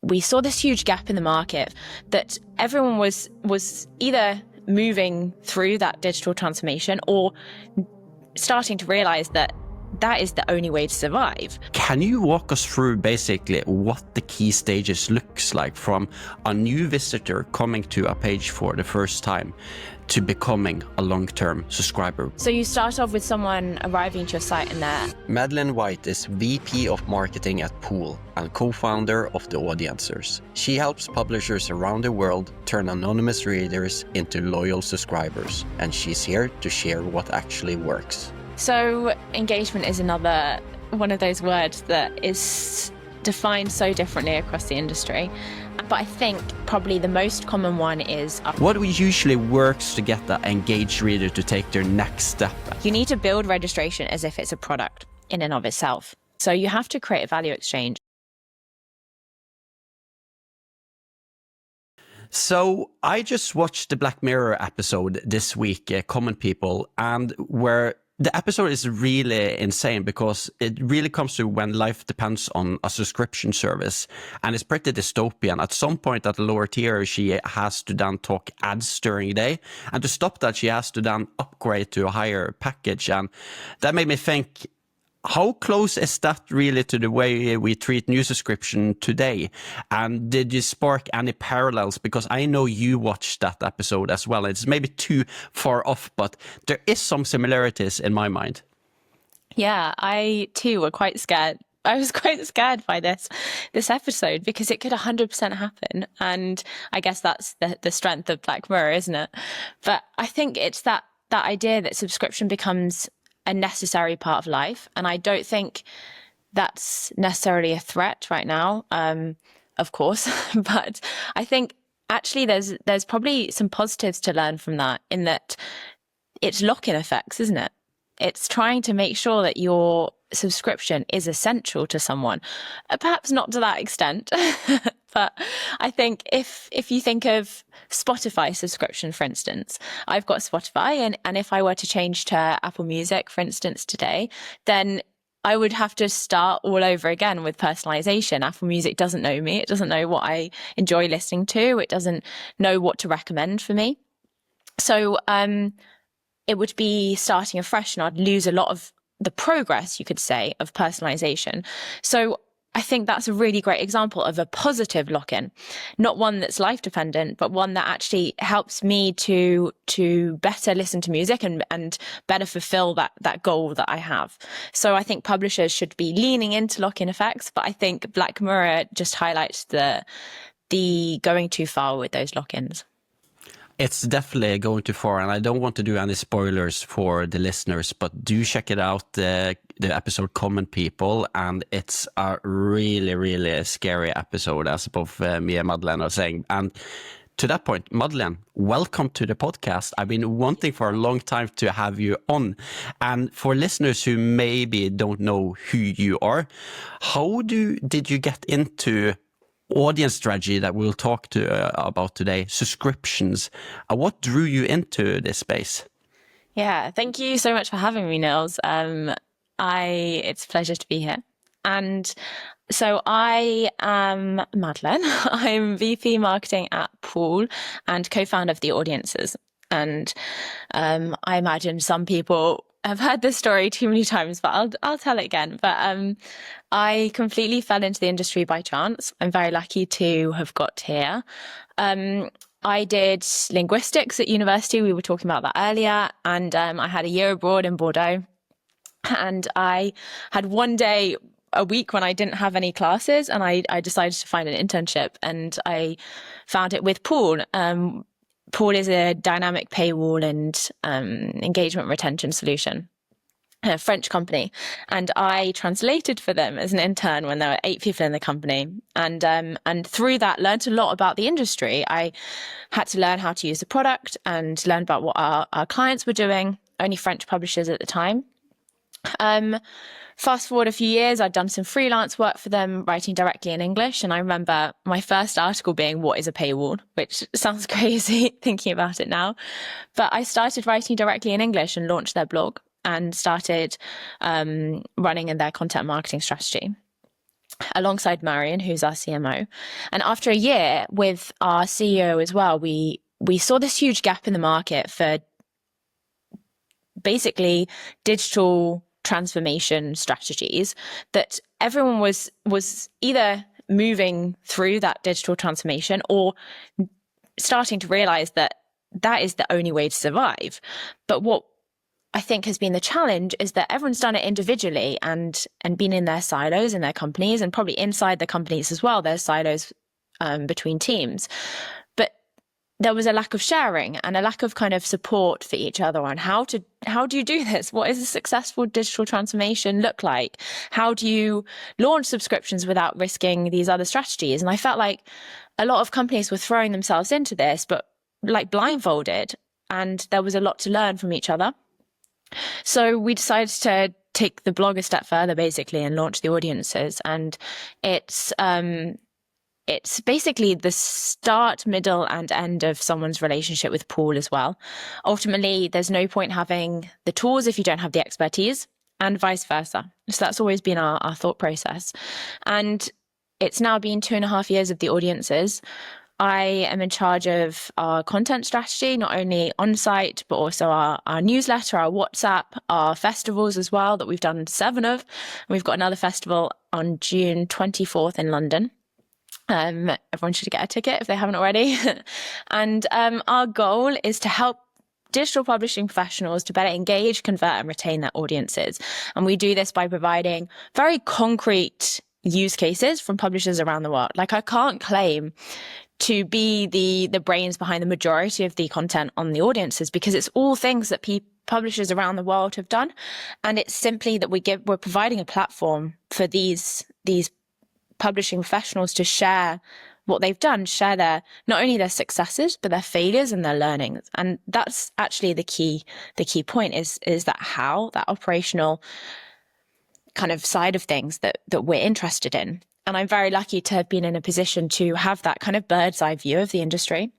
we saw this huge gap in the market that everyone was either moving through that digital transformation or starting to realize that that is the only way to survive. Can you walk us through basically what the key stages looks like from a new visitor coming to a page for the first time to becoming a long-term subscriber? So you start off with someone arriving to your site and they're... Madeleine White is VP of Marketing at Poool and co-founder of The Audiencers. She helps publishers around the world turn anonymous readers into loyal subscribers, and she's here to share what actually works. So engagement is another one of those words that is defined so differently across the industry. But I think probably the most common one is... What usually works to get that engaged reader to take their next step? You need to build registration as if it's a product in and of itself. So you have to create a value exchange. So I just watched the Black Mirror episode this week, Common People, and where the episode is really insane because it really comes to when life depends on a subscription service, and it's pretty dystopian. At some point at the lower tier, she has to then talk ads during the day, and to stop that, she has to then upgrade to a higher package. And that made me think, how close is that really to the way we treat new subscription today? And did you spark any parallels? Because I know you watched that episode as well. It's maybe too far off, but there is some similarities in my mind. Yeah, I too were quite scared. I was quite scared by this episode because it could 100% happen. And I guess that's the strength of Black Mirror, isn't it? But I think it's that idea that subscription becomes a necessary part of life. And I don't think that's necessarily a threat right now, of course. But I think actually there's probably some positives to learn from that, in that it's lock-in effects, isn't it? It's trying to make sure that your subscription is essential to someone. Perhaps not to that extent, but I think if you think of Spotify subscription, for instance, I've got Spotify, and if I were to change to Apple Music, for instance, today, then I would have to start all over again with personalization. Apple Music doesn't know me. It doesn't know what I enjoy listening to. It doesn't know what to recommend for me. So it would be starting afresh, and I'd lose a lot of the progress, you could say, of personalization. So I think that's a really great example of a positive lock-in, not one that's life dependent, but one that actually helps me to better listen to music and better fulfill that goal that I have. So I think publishers should be leaning into lock-in effects, but I think Black Mirror just highlights the going too far with those lock-ins. It's definitely going too far, and I don't want to do any spoilers for the listeners, but do check it out, the episode Common People, and it's a really, really scary episode, as both me and Madeleine are saying. And to that point, Madeleine, welcome to the podcast. I've been wanting for a long time to have you on. And for listeners who maybe don't know who you are, how did you get into audience strategy that we'll talk about today, subscriptions? What drew you into this space? Yeah, thank you so much for having me, Nils. It's a pleasure to be here. And so I am Madeleine. I'm VP Marketing at Poool and co-founder of The Audiencers. And I imagine some people have heard this story too many times, but I'll tell it again. But I completely fell into the industry by chance. I'm very lucky to have got here. I did linguistics at university. We were talking about that earlier. And I had a year abroad in Bordeaux. And I had one day a week when I didn't have any classes, and I decided to find an internship, and I found it with Poool. Poool is a dynamic paywall and engagement retention solution, a French company. And I translated for them as an intern when there were 8 people in the company. And through that, learned a lot about the industry. I had to learn how to use the product and learn about what our clients were doing, only French publishers at the time. Fast forward a few years, I'd done some freelance work for them, writing directly in English. And I remember my first article being, "What is a paywall?" which sounds crazy thinking about it now. But I started writing directly in English and launched their blog and started running in their content marketing strategy. alongside Marion, who's our CMO. And after a year with our CEO as well, we saw this huge gap in the market for basically digital transformation strategies, that everyone was either moving through that digital transformation or starting to realize that that is the only way to survive. But what I think has been the challenge is that everyone's done it individually and been in their silos in their companies, and probably inside the companies as well. There's silos between teams. But there was a lack of sharing and a lack of kind of support for each other on how do you do this? What does a successful digital transformation look like? How do you launch subscriptions without risking these other strategies? And I felt like a lot of companies were throwing themselves into this, but like blindfolded, and there was a lot to learn from each other. So we decided to take the blog a step further, basically, and launch the audiences. And it's basically the start, middle, and end of someone's relationship with Poool as well. Ultimately, there's no point having the tools if you don't have the expertise, and vice versa. So that's always been our thought process. And it's now been 2.5 years of the audiences. I am in charge of our content strategy, not only on site, but also our newsletter, our WhatsApp, our festivals as well, that we've done 7 of. And we've got another festival on June 24th in London. Everyone should get a ticket if they haven't already. And our goal is to help digital publishing professionals to better engage, convert, and retain their audiences. And we do this by providing very concrete use cases from publishers around the world. Like, I can't claim to be the brains behind the majority of the content on the audiences, because it's all things that publishers around the world have done. And it's simply that we're providing a platform for these publishing professionals to share what they've done, share not only their successes, but their failures and their learnings. And that's actually the key point is that operational kind of side of things that we're interested in. And I'm very lucky to have been in a position to have that kind of bird's eye view of the industry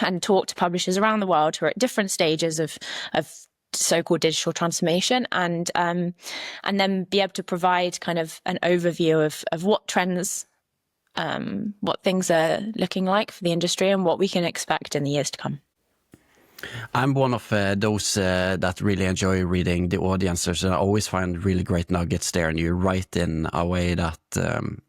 and talk to publishers around the world who are at different stages of so-called digital transformation, and then be able to provide kind of an overview of what trends, what things are looking like for the industry and what we can expect in the years to come. I'm one of those that really enjoy reading the audiences, and I always find really great nuggets there, and you write in a way that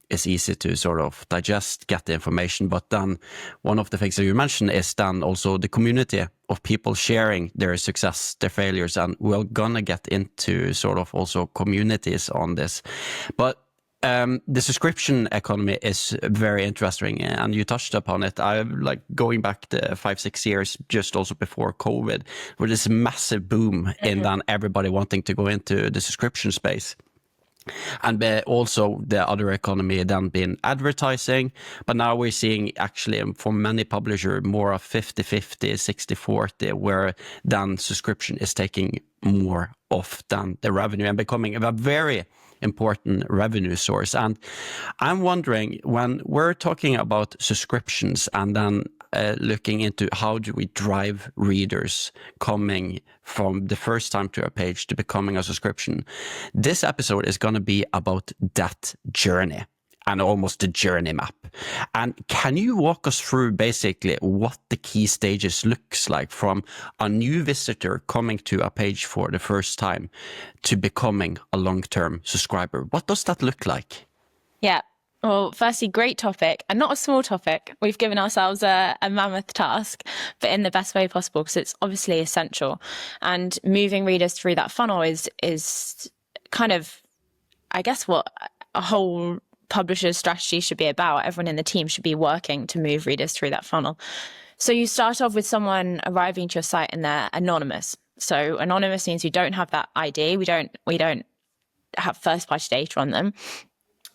is easy to sort of digest, get the information. But then one of the things that you mentioned is then also the community of people sharing their success, their failures, and we're gonna get into sort of also communities on this. But the subscription economy is very interesting, and you touched upon it. I like going back the 5-6 years, just also before COVID, where this massive boom in then everybody wanting to go into the subscription space. And also the other economy then being advertising, but now we're seeing actually for many publishers more of 50-50, 60-40, where then subscription is taking more of than the revenue and becoming a very important revenue source. And I'm wondering, when we're talking about subscriptions and then looking into how do we drive readers coming from the first time to a page to becoming a subscription, this episode is going to be about that journey and almost the journey map. And can you walk us through basically what the key stages looks like from a new visitor coming to a page for the first time to becoming a long-term subscriber? What does that look like? Yeah. Well, firstly, great topic, and not a small topic. We've given ourselves a mammoth task, but in the best way possible, because it's obviously essential. And moving readers through that funnel is kind of, I guess, what a whole publisher's strategy should be about. Everyone in the team should be working to move readers through that funnel. So you start off with someone arriving to your site and they're anonymous. So anonymous means you don't have that ID. We don't have first-party data on them.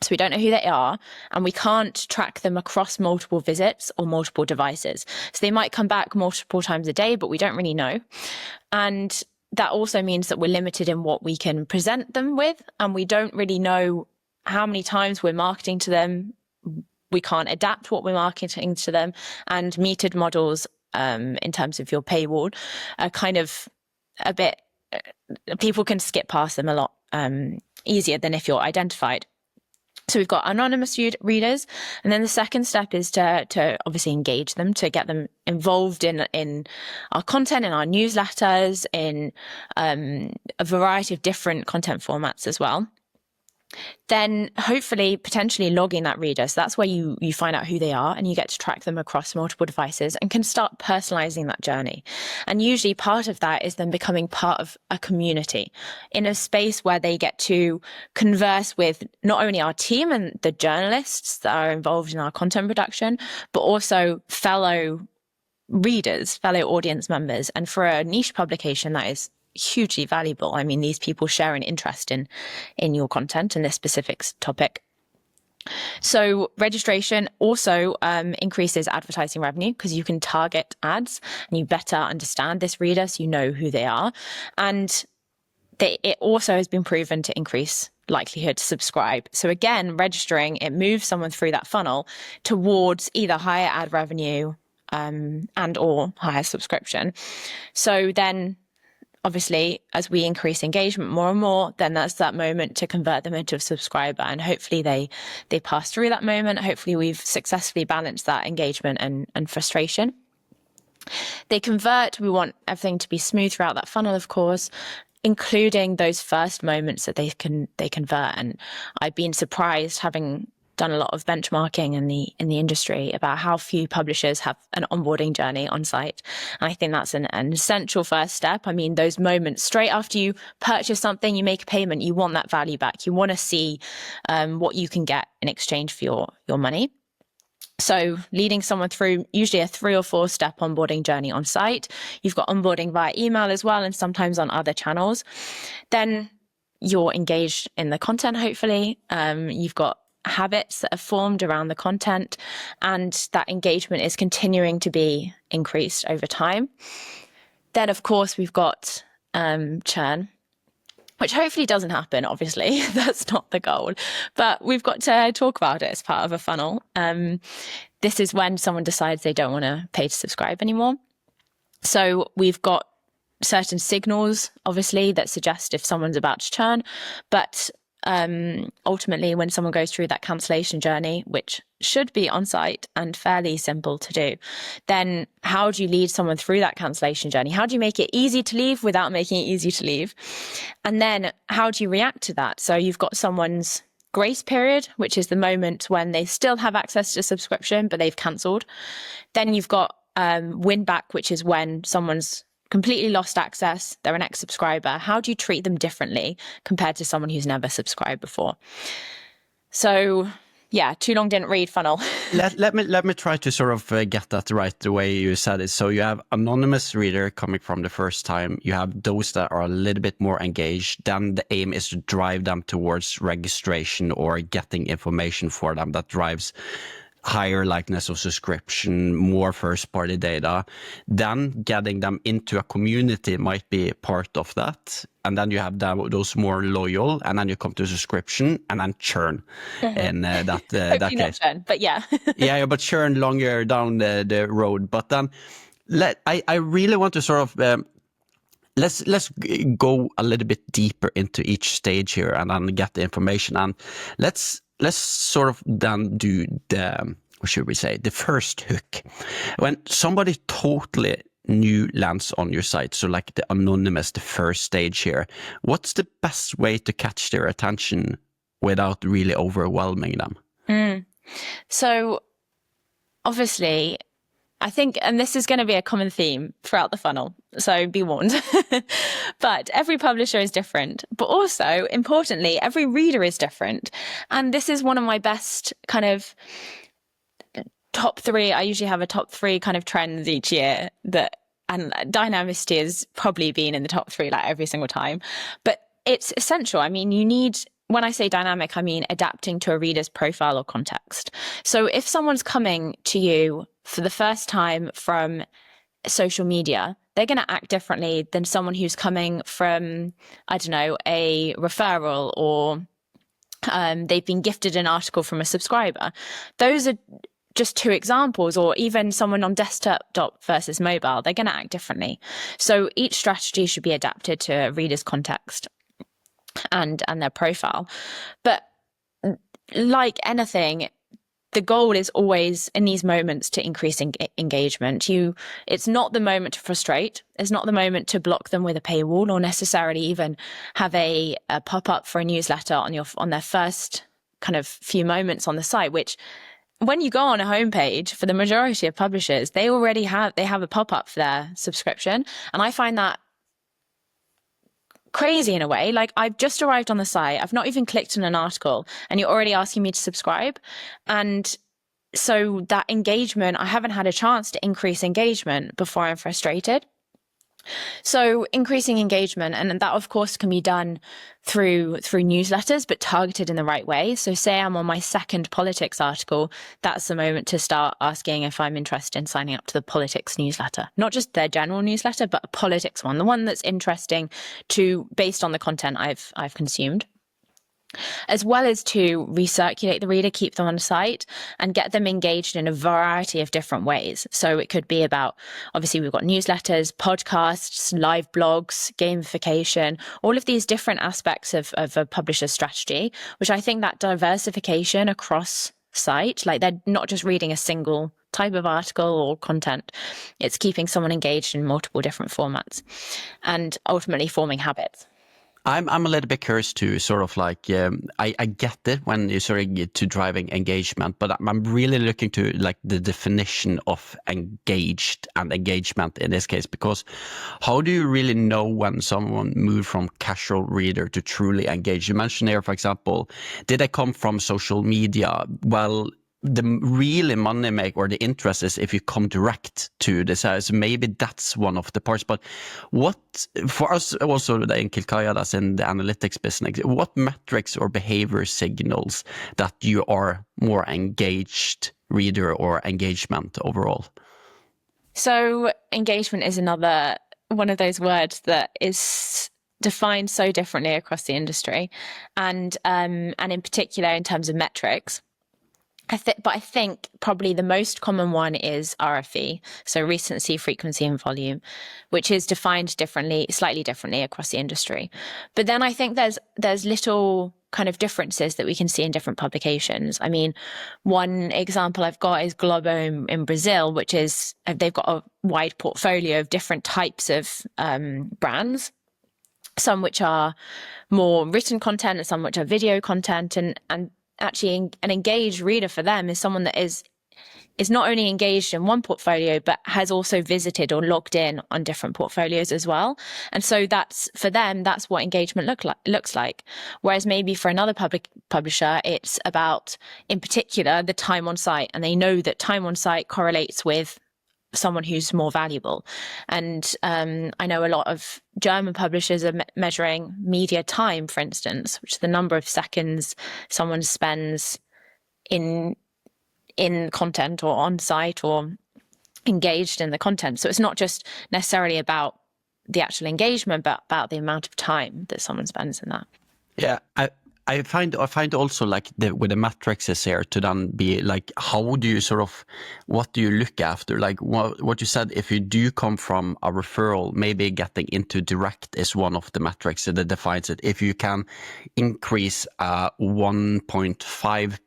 So we don't know who they are, and we can't track them across multiple visits or multiple devices. So they might come back multiple times a day, but we don't really know. And that also means that we're limited in what we can present them with, and we don't really know how many times we're marketing to them. We can't adapt what we're marketing to them, and metered models in terms of your paywall are kind of a bit, people can skip past them a lot easier than if you're identified. So we've got anonymous readers, and then the second step is to obviously engage them, to get them involved in our content, in our newsletters, in a variety of different content formats as well. Then hopefully potentially logging that reader. So that's where you find out who they are, and you get to track them across multiple devices and can start personalizing that journey. And usually part of that is them becoming part of a community in a space where they get to converse with not only our team and the journalists that are involved in our content production, but also fellow readers, fellow audience members. And for a niche publication, that is hugely valuable. I mean, these people share an interest in your content and this specific topic. So registration also increases advertising revenue because you can target ads and you better understand this reader, so you know who they are. And it also has been proven to increase likelihood to subscribe. So again, registering, it moves someone through that funnel towards either higher ad revenue and or higher subscription. So then obviously, as we increase engagement more and more, then that's that moment to convert them into a subscriber. And hopefully they pass through that moment. Hopefully we've successfully balanced that engagement and frustration. They convert. We want everything to be smooth throughout that funnel, of course, including those first moments that they convert. And I've been surprised, having done a lot of benchmarking in the industry, about how few publishers have an onboarding journey on site. And I think that's an essential first step. I mean, those moments straight after you purchase something, you make a payment, you want that value back. You want to see what you can get in exchange for your money. So leading someone through usually a 3 or 4 step onboarding journey on site. You've got onboarding via email as well, and sometimes on other channels. Then you're engaged in the content, hopefully. You've got habits that are formed around the content, and that engagement is continuing to be increased over time. Then, of course, we've got churn, which hopefully doesn't happen, obviously. That's not the goal. But we've got to talk about it as part of a funnel. This is when someone decides they don't want to pay to subscribe anymore. So we've got certain signals, obviously, that suggest if someone's about to churn. But ultimately, when someone goes through that cancellation journey, which should be on site and fairly simple to do, then how do you lead someone through that cancellation journey? How do you make it easy to leave without making it easy to leave? And then how do you react to that? So you've got someone's grace period, which is the moment when they still have access to subscription, but they've cancelled. Then you've got win back, which is when someone's completely lost access, they're an ex-subscriber. How do you treat them differently compared to someone who's never subscribed before? So yeah, too long didn't read funnel. let me try to sort of get that right the way you said it. So you have anonymous reader coming from the first time. You have those that are a little bit more engaged. Then the aim is to drive them towards registration or getting information for them that drives higher likeness of subscription, more first-party data. Then getting them into a community might be part of that. And then you have those more loyal, and then you come to subscription, and then churn in that case. Not churn, but yeah. yeah, but churn longer down the road. But then I really want to sort of let's go a little bit deeper into each stage here and then get the information. And let's sort of then do the, what should we say, the first hook. When somebody totally new lands on your site, so like the anonymous, the first stage here, what's the best way to catch their attention without really overwhelming them? So obviously, I think, and this is going to be a common theme throughout the funnel, so be warned, but every publisher is different. But also, importantly, every reader is different. And this is one of my best kind of top 3. I usually have a top 3 kind of trends each year and dynamicity has probably been in the top 3 like every single time. But it's essential. I mean, when I say dynamic, I mean adapting to a reader's profile or context. So if someone's coming to you for the first time from social media, they're going to act differently than someone who's coming from, I don't know, a referral, or they've been gifted an article from a subscriber. Those are just 2 examples. Or even someone on desktop versus mobile, they're going to act differently. So each strategy should be adapted to a reader's context and their profile. But like anything, the goal is always in these moments to increase engagement. It's not the moment to frustrate. It's not the moment to block them with a paywall or necessarily even have a pop up for a newsletter on their first kind of few moments on the site, which when you go on a homepage for the majority of publishers, they have a pop up for their subscription. And I find that crazy in a way. Like, I've just arrived on the site. I've not even clicked on an article and you're already asking me to subscribe. And so that engagement, I haven't had a chance to increase engagement before I'm frustrated. So increasing engagement, and that of course can be done through newsletters, but targeted in the right way. So say I'm on my second politics article, that's the moment to start asking if I'm interested in signing up to the politics newsletter, not just their general newsletter, but a politics one, the one that's interesting based on the content I've consumed, as well as to recirculate the reader, keep them on site, and get them engaged in a variety of different ways. So it could be about, obviously, we've got newsletters, podcasts, live blogs, gamification, all of these different aspects of a publisher's strategy, which I think that diversification across site, like they're not just reading a single type of article or content, it's keeping someone engaged in multiple different formats and ultimately forming habits. I'm a little bit curious to sort of like, I get it when you sort of get to driving engagement, but I'm really looking to like the definition of engaged and engagement in this case, because how do you really know when someone moved from casual reader to truly engaged? You mentioned here, for example, did they come from social media? Well, the really money make or the interest is if you come direct to this. So maybe that's one of the parts. But what for us also in Kilkaya, that's in the analytics business, what metrics or behavior signals that you are more engaged reader or engagement overall? So engagement is another one of those words that is defined so differently across the industry, and in particular in terms of metrics. But I think probably the most common one is RFE, so recency, frequency, and volume, which is defined differently, slightly differently across the industry. But then I think there's little kind of differences that we can see in different publications. I mean, one example I've got is Globo in Brazil, which is they've got a wide portfolio of different types of brands. Some which are more written content and some which are video content, and actually an engaged reader for them is someone that is not only engaged in one portfolio, but has also visited or logged in on different portfolios as well. And so that's, for them, that's what engagement looks like. Whereas maybe for another publisher, it's about, in particular, the time on site. And they know that time on site correlates with someone who's more valuable. And I know a lot of German publishers are measuring media time, for instance, which is the number of seconds someone spends in content or on site or engaged in the content. So it's not just necessarily about the actual engagement, but about the amount of time that someone spends in that. Yeah, I find also like with the metrics is here to then be like, how do you sort of, what do you look after? Like what you said, if you do come from a referral, maybe getting into direct is one of the metrics that defines it. If you can increase 1.5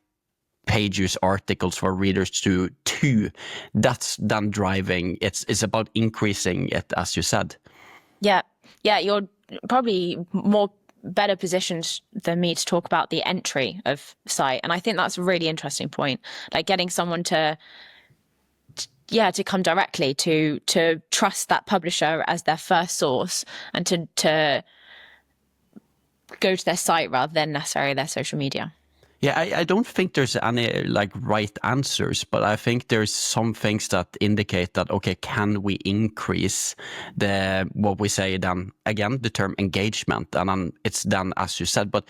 page use articles for readers to 2, that's then driving. It's about increasing it, as you said. Yeah, you're probably better positioned than me to talk about the entry of site, and I think that's a really interesting point. Like getting someone to come directly, to trust that publisher as their first source, and to go to their site rather than necessarily their social media. Yeah, I don't think there's any like right answers, but I think there's some things that indicate that, okay, can we increase what we say then, again, the term engagement, and then it's then, as you said, but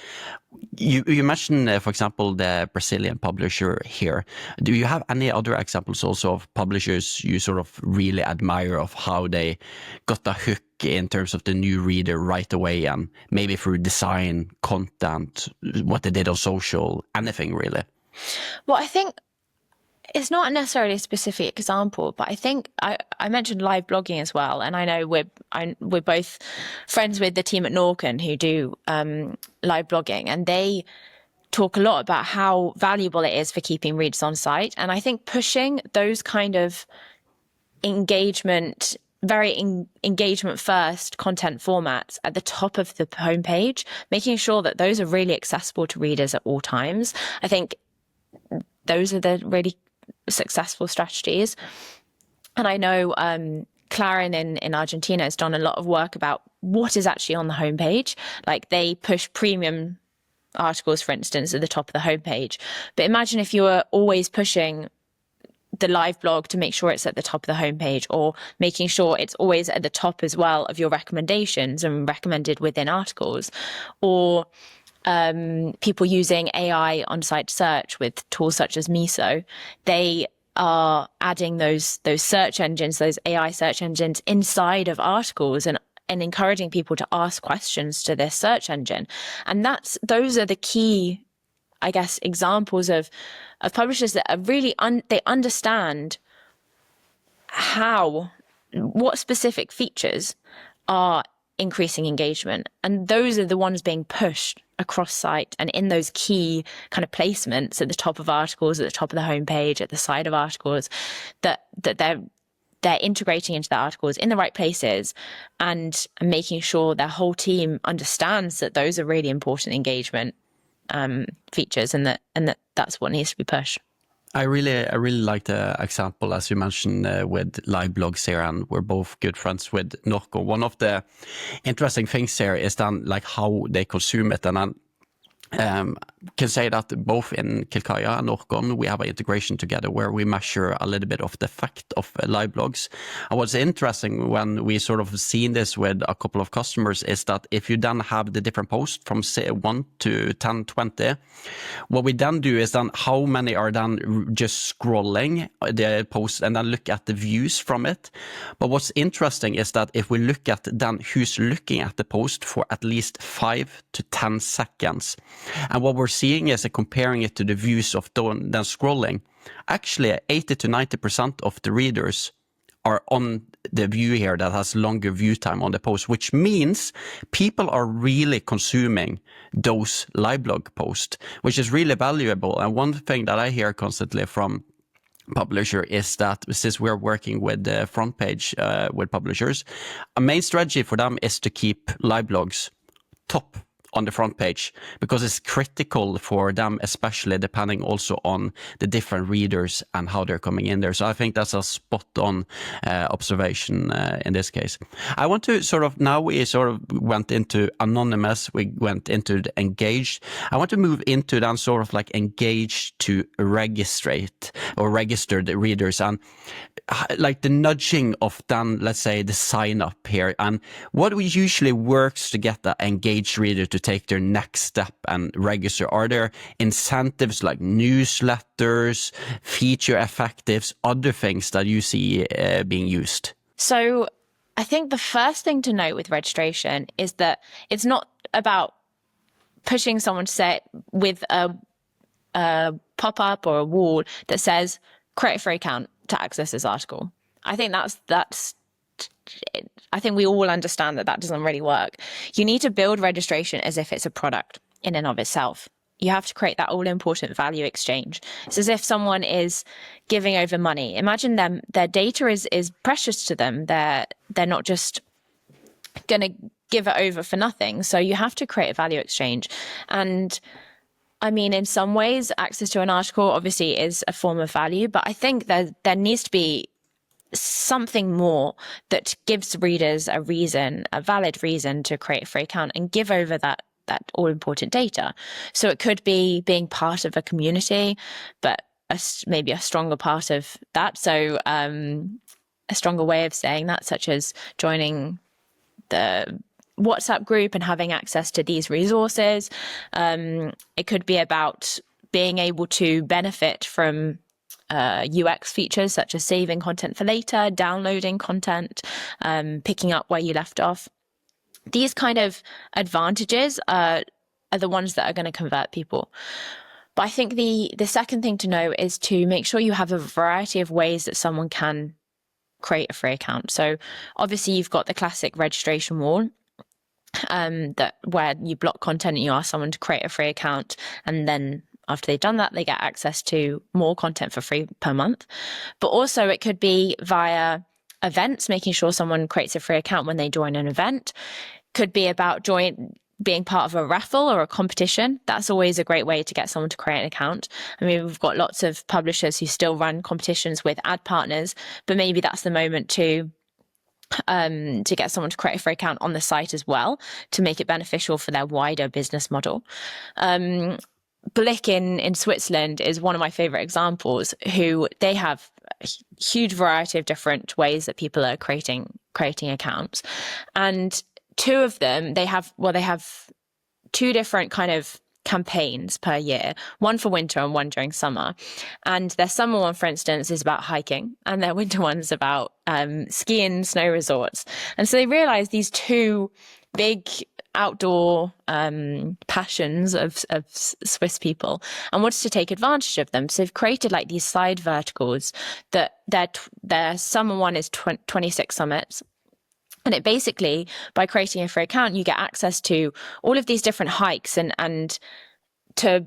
you mentioned, for example, the Brazilian publisher here. Do you have any other examples also of publishers you sort of really admire of how they got the hook in terms of the new reader right away, and maybe through design, content, what they did on social, anything really? Well, I think it's not necessarily a specific example, but I think I mentioned live blogging as well, and I know we're both friends with the team at Norken who do live blogging, and they talk a lot about how valuable it is for keeping readers on site. And I think pushing those kind of engagement, engagement first content formats at the top of the homepage, making sure that those are really accessible to readers at all times. I think those are the really successful strategies. And I know Clarin in Argentina has done a lot of work about what is actually on the homepage. Like they push premium articles, for instance, at the top of the homepage. But imagine if you were always pushing the live blog to make sure it's at the top of the homepage, or making sure it's always at the top as well of your recommendations and recommended within articles, or people using AI on-site search with tools such as Miso. They are adding those search engines, those AI search engines inside of articles, and encouraging people to ask questions to this search engine. And those are the key, I guess, examples of publishers that are really they understand what specific features are increasing engagement, and those are the ones being pushed across site and in those key kind of placements at the top of articles, at the top of the homepage, at the side of articles, that they're integrating into the articles in the right places, and making sure their whole team understands that those are really important engagement features, and that's what needs to be pushed. I really like the example, as you mentioned, with live blogs here, and we're both good friends with Norco. One of the interesting things here is then like how they consume it, and can say that both in Kilkaya and Norcon, we have an integration together where we measure a little bit of the effect of live blogs. And what's interesting when we sort of seen this with a couple of customers is that if you then have the different posts from say 1 to 10, 20, what we then do is then how many are then just scrolling the post and then look at the views from it. But what's interesting is that if we look at then who's looking at the post for at least 5 to 10 seconds, and what we're seeing is comparing it to the views of then scrolling, actually 80 to 90% of the readers are on the view here that has longer view time on the post, which means people are really consuming those live blog posts, which is really valuable. And one thing that I hear constantly from publisher is that since we're working with the front page with publishers, a main strategy for them is to keep live blogs top on the front page, because it's critical for them, especially depending also on the different readers and how they're coming in there. So I think that's a spot on observation in this case. I want to now we went into anonymous, we went into the engaged. I want to move into then sort of like engaged to registrate or registered readers, and like the nudging of then, let's say, the sign up here, and what usually works to get that engaged reader to take their next step and register. Are there incentives like newsletters, feature effectives, other things that you see being used? So I think the first thing to note with registration is that it's not about pushing someone to say with a pop-up or a wall that says create a free account to access this article. I think I think we all understand that doesn't really work. You need to build registration as if it's a product in and of itself. You have to create that all-important value exchange. It's as if someone is giving over money. Imagine their data is precious to them. They're not just going to give it over for nothing. So you have to create a value exchange. And I mean, in some ways, access to an article obviously is a form of value, but I think there needs to be something more that gives readers a valid reason to create a free account and give over that all-important data. So it could be being part of a community, but maybe a stronger part of that. So a stronger way of saying that, such as joining the WhatsApp group and having access to these resources. It could be about being able to benefit from UX features such as saving content for later, downloading content, picking up where you left off. These kind of advantages are the ones that are going to convert people. But I think the second thing to know is to make sure you have a variety of ways that someone can create a free account. So obviously you've got the classic registration wall. that where you block content and you ask someone to create a free account, and then after they've done that, they get access to more content for free per month. But also it could be via events, making sure someone creates a free account when they join an event. Could be about being part of a raffle or a competition. That's always a great way to get someone to create an account. I mean, we've got lots of publishers who still run competitions with ad partners, but maybe that's the moment to get someone to create a free account on the site as well, to make it beneficial for their wider business model. Blick in Switzerland is one of my favorite examples, who they have a huge variety of different ways that people are creating accounts. And two of them, they have two different kind of campaigns per year, one for winter and one during summer. And their summer one, for instance, is about hiking, and their winter one's about skiing, snow resorts. And so they realized these two big outdoor passions of Swiss people and wanted to take advantage of them. So they've created like these side verticals that their summer one is 26 summits. And it basically, by creating a free account, you get access to all of these different hikes and to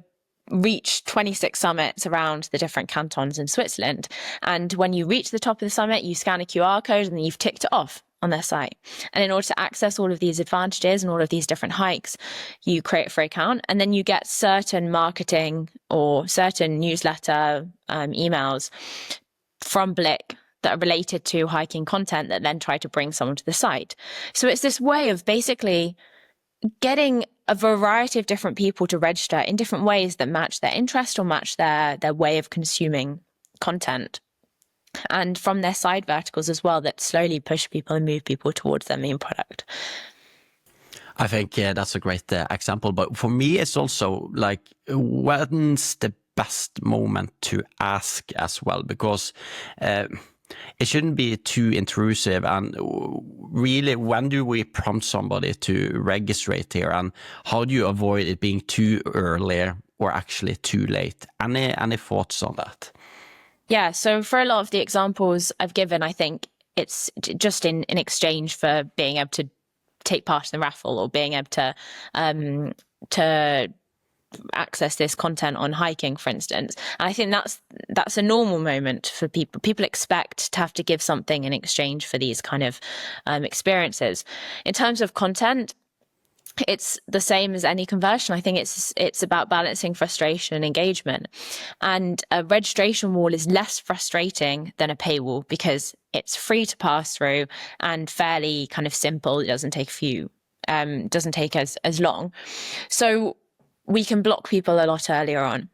reach 26 summits around the different cantons in Switzerland. And when you reach the top of the summit, you scan a QR code and then you've ticked it off on their site. And in order to access all of these advantages and all of these different hikes, you create a free account, and then you get certain marketing or certain newsletter emails from Blick that are related to hiking content that then try to bring someone to the site. So it's this way of basically getting a variety of different people to register in different ways that match their interest or match their way of consuming content. And from their side verticals as well, that slowly push people and move people towards their main product. I think that's a great example. But for me, it's also like, when's the best moment to ask as well? Because it shouldn't be too intrusive. And really, when do we prompt somebody to register here? And how do you avoid it being too early or actually too late? Any thoughts on that? Yeah, so for a lot of the examples I've given, I think it's just in exchange for being able to take part in the raffle or being able to access this content on hiking, for instance. And I think that's a normal moment for people. People expect to have to give something in exchange for these kind of experiences. In terms of content, it's the same as any conversion. I think it's about balancing frustration and engagement. And a registration wall is less frustrating than a paywall because it's free to pass through and fairly kind of simple. It doesn't take as long. So we can block people a lot earlier on.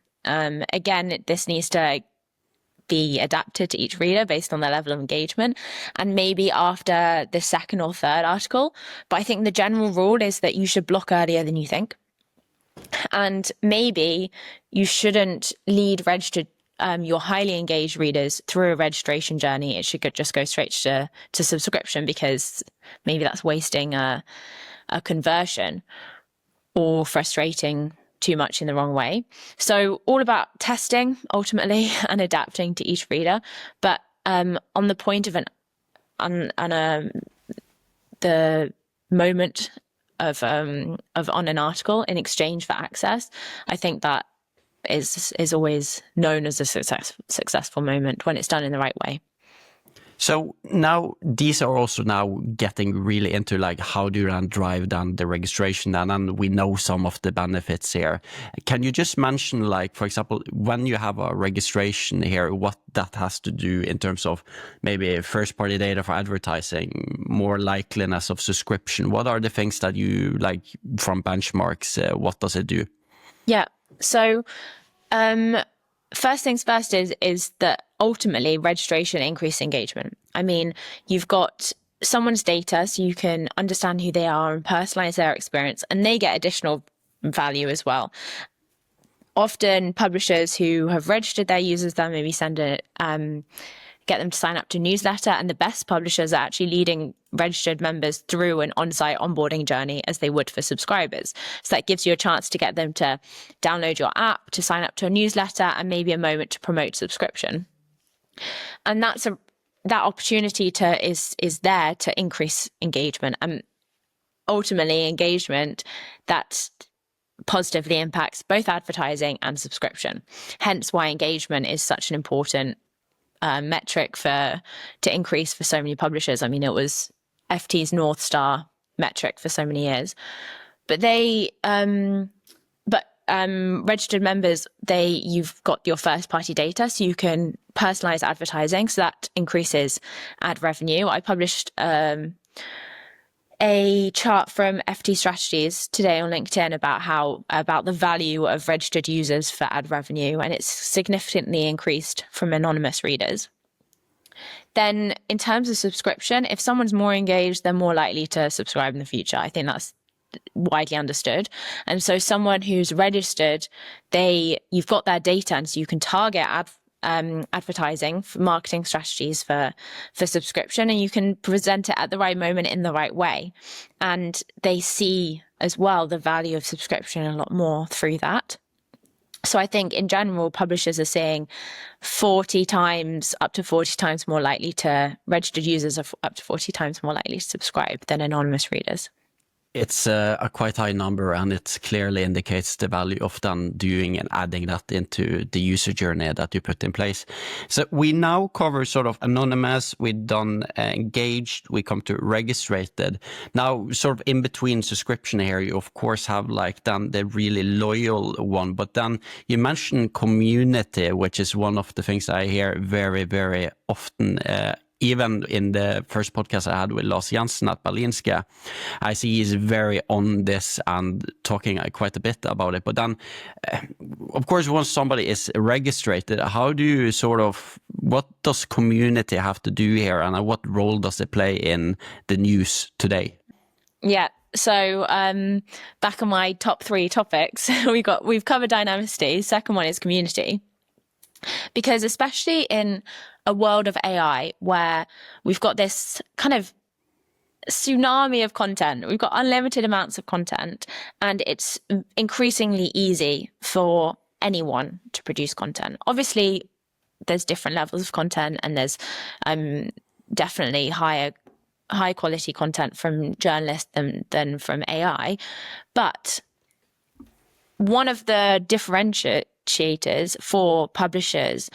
Again, this needs to be adapted to each reader based on their level of engagement, and maybe after the second or third article. But I think the general rule is that you should block earlier than you think. And maybe you shouldn't lead registered your highly engaged readers through a registration journey. It should just go straight to subscription, because maybe that's wasting a conversion or frustrating too much in the wrong way. So all about testing ultimately and adapting to each reader. But on the point of the moment of on an article in exchange for access, I think that is always known as a successful moment when it's done in the right way. So now these are also now getting really into like, how do you then drive down the registration, and then we know some of the benefits here. Can you just mention, like, for example, when you have a registration here, what that has to do in terms of maybe first party data for advertising, more likeliness of subscription? What are the things that you like from benchmarks? What does it do? Yeah. So first things first is that ultimately registration increases engagement. I mean, you've got someone's data, so you can understand who they are and personalize their experience, and they get additional value as well. Often publishers who have registered their users, they'll maybe get them to sign up to a newsletter, and the best publishers are actually leading registered members through an on-site onboarding journey as they would for subscribers. So that gives you a chance to get them to download your app, to sign up to a newsletter, and maybe a moment to promote subscription. And that opportunity is there to increase engagement. And ultimately engagement that positively impacts both advertising and subscription. Hence why engagement is such an important metric to increase for so many publishers. I mean, it was FT's North Star metric for so many years. But registered members, you've got your first party data, so you can personalize advertising, so that increases ad revenue. I published a chart from FT Strategies today on LinkedIn about the value of registered users for ad revenue, and it's significantly increased from anonymous readers. Then in terms of subscription, if someone's more engaged, they're more likely to subscribe in the future. I think that's widely understood. And so someone who's registered, you've got their data, and so you can target advertising for marketing strategies for subscription, and you can present it at the right moment in the right way. And they see as well the value of subscription a lot more through that. So I think in general, publishers are seeing 40 times, up to 40 times more likely registered users are up to 40 times more likely to subscribe than anonymous readers. It's a quite high number, and it clearly indicates the value of then doing and adding that into the user journey that you put in place. So we now cover sort of anonymous, we've done engaged, we come to registered. Now sort of in between subscription here, you of course have like then the really loyal one, but then you mentioned community, which is one of the things I hear very, very often. Even in the first podcast I had with Lars Jansen at Berlinske, I see he's very on this and talking quite a bit about it. But then, of course, once somebody is registered, how do you what does community have to do here, and what role does it play in the news today? Yeah. So back on my top 3 topics, we've covered dynamicity. Second one is community. Because especially in a world of AI where we've got this kind of tsunami of content, we've got unlimited amounts of content, and it's increasingly easy for anyone to produce content. Obviously, there's different levels of content, and there's definitely high quality content from journalists than from AI. But one of the differentiators for publishers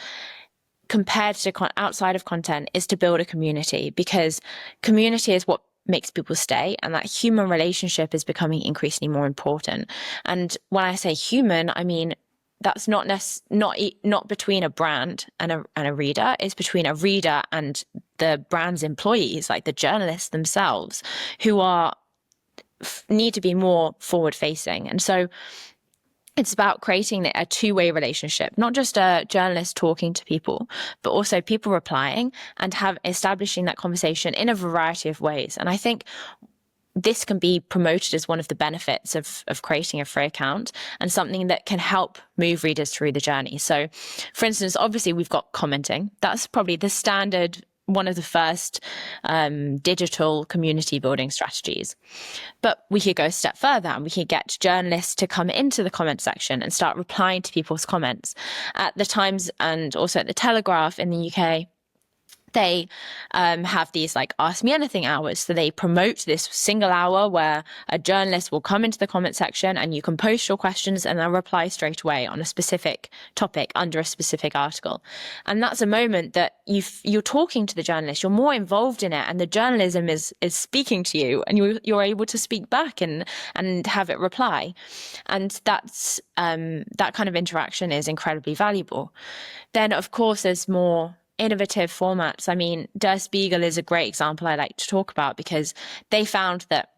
compared to outside of content is to build a community, because community is what makes people stay, and that human relationship is becoming increasingly more important. And when I say human, I mean that's not between a brand and a reader. It's between a reader and the brand's employees, like the journalists themselves, who need to be more forward facing. And so it's about creating a two-way relationship, not just a journalist talking to people, but also people replying and establishing that conversation in a variety of ways. And I think this can be promoted as one of the benefits of creating a free account, and something that can help move readers through the journey. So, for instance, obviously we've got commenting. That's probably the standard, one of the first digital community building strategies. But we could go a step further, and we could get journalists to come into the comment section and start replying to people's comments. At the Times and also at the Telegraph in the UK, they have these like Ask Me Anything hours. So they promote this single hour where a journalist will come into the comment section and you can post your questions and they'll reply straight away on a specific topic under a specific article. And that's a moment that you're talking to the journalist, you're more involved in it, and the journalism is speaking to you, and you're able to speak back and have it reply. And that's that kind of interaction is incredibly valuable. Then, of course, there's more innovative formats. I mean, Der Spiegel is a great example I like to talk about, because they found that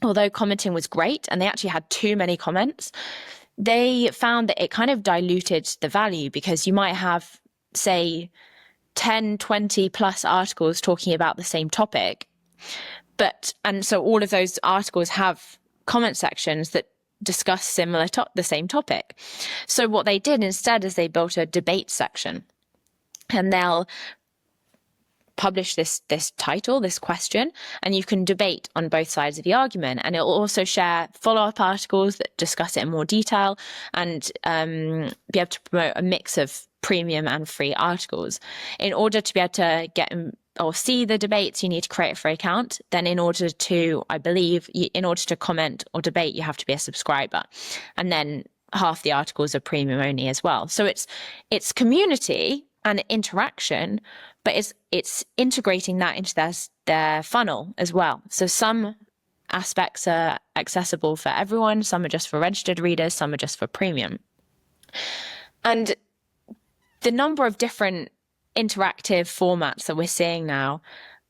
although commenting was great and they actually had too many comments, they found that it kind of diluted the value, because you might have, say, 10, 20 plus articles talking about the same topic. And so all of those articles have comment sections that discuss the same topic. So what they did instead is they built a debate section. And they'll publish this title, this question, and you can debate on both sides of the argument. And it'll also share follow-up articles that discuss it in more detail, and be able to promote a mix of premium and free articles in order to be able to get or see the debates, you need to create a free account. Then in order to, I believe, in order to comment or debate, you have to be a subscriber. And then half the articles are premium only as well. So it's community and interaction, but it's integrating that into their funnel as well. So some aspects are accessible for everyone, some are just for registered readers, some are just for premium. And the number of different interactive formats that we're seeing now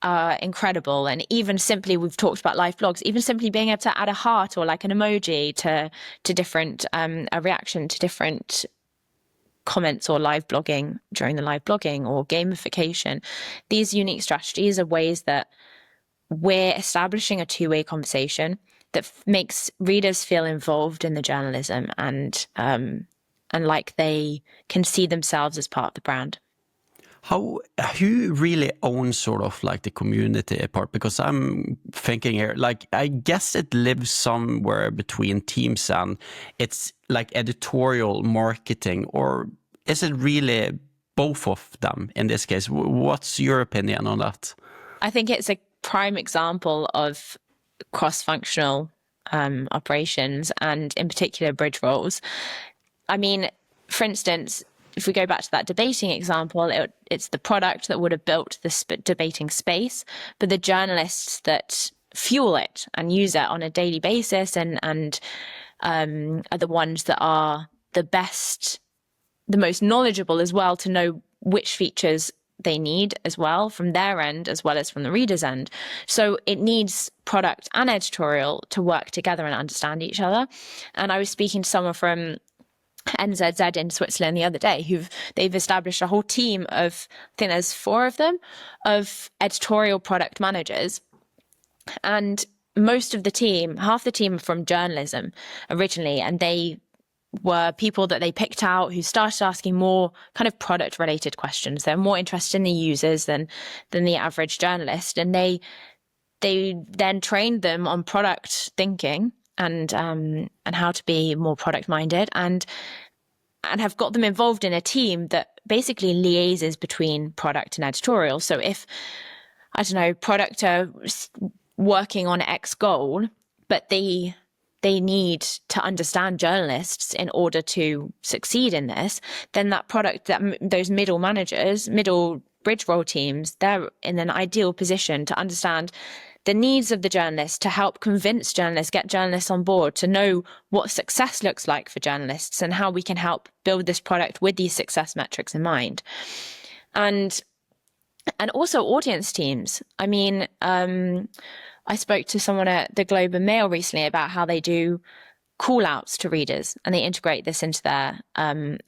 are incredible. And even simply, we've talked about live blogs, even simply being able to add a heart or like an emoji to different, a reaction to different comments or live blogging during the live blogging or gamification. These unique strategies are ways that we're establishing a two-way conversation that makes readers feel involved in the journalism and like they can see themselves as part of the brand. Who really owns sort of like the community part? Because I'm thinking here, like, I guess it lives somewhere between teams and it's like editorial marketing, or is it really both of them in this case? What's your opinion on that? I think it's a prime example of cross-functional operations, and in particular bridge roles. I mean, for instance, if we go back to that debating example, it's the product that would have built this debating space, but the journalists that fuel it and use it on a daily basis and are the ones that are the best, the most knowledgeable as well, to know which features they need as well from their end as well as from the reader's end. So it needs product and editorial to work together and understand each other. And I was speaking to someone from NZZ in Switzerland the other day, they've established a whole team of, I think there's 4 of them, of editorial product managers. And most of the team, half the team, are from journalism originally, and they were people that they picked out who started asking more kind of product related questions. They're more interested in the users than the average journalist, and they then trained them on product thinking and how to be more product minded, and have got them involved in a team that basically liaises between product and editorial. So if, I don't know, product are working on X goal, but they need to understand journalists in order to succeed in this, then that product, those middle managers, middle bridge role teams, they're in an ideal position to understand the needs of the journalists, to help convince journalists, get journalists on board, to know what success looks like for journalists and how we can help build this product with these success metrics in mind. And also audience teams. I mean, I spoke to someone at the Globe and Mail recently about how they do call outs to readers and they integrate this into their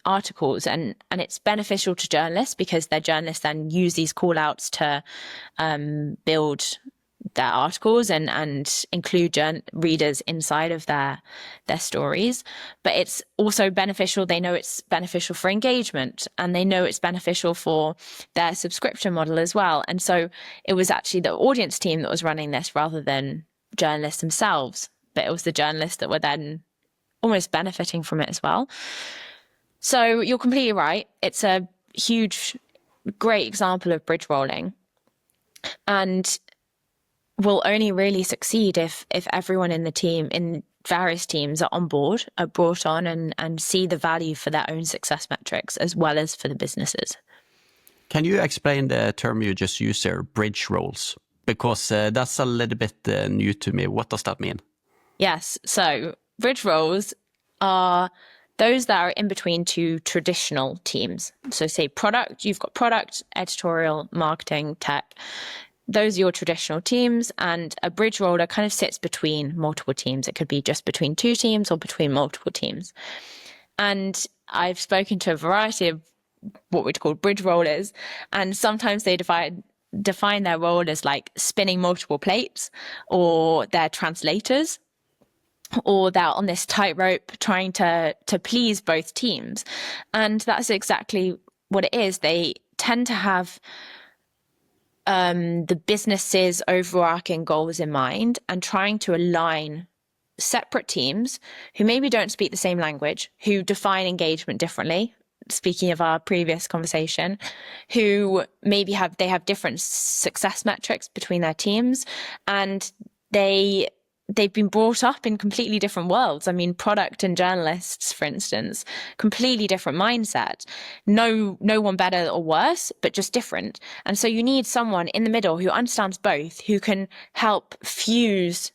articles, and it's beneficial to journalists because their journalists then use these call outs to build their articles and include readers inside of their stories. But it's also beneficial. They know it's beneficial for engagement, and they know it's beneficial for their subscription model as well. And so it was actually the audience team that was running this rather than journalists themselves, but it was the journalists that were then almost benefiting from it as well. So you're completely right. It's a huge, great example of bridge rolling, and will only really succeed if everyone in the team, in various teams, are on board, are brought on and see the value for their own success metrics as well as for the businesses. Can you explain the term you just used there, bridge roles? Because that's a little bit new to me. What does that mean? Yes. So bridge roles are those that are in between 2 traditional teams. So say product, you've got product, editorial, marketing, tech. Those are your traditional teams, and a bridge roller kind of sits between multiple teams. It could be just between 2 teams or between multiple teams. And I've spoken to a variety of what we'd call bridge rollers, and sometimes they define their role as like spinning multiple plates, or they're translators, or they're on this tightrope trying to please both teams. And that's exactly what it is. They tend to have the business's overarching goals in mind and trying to align separate teams who maybe don't speak the same language, who define engagement differently. speaking of our previous conversation, who maybe have different success metrics between their teams, and they've been brought up in completely different worlds. I mean, product and journalists, for instance, completely different mindset. No one better or worse, but just different. And so you need someone in the middle who understands both, who can help fuse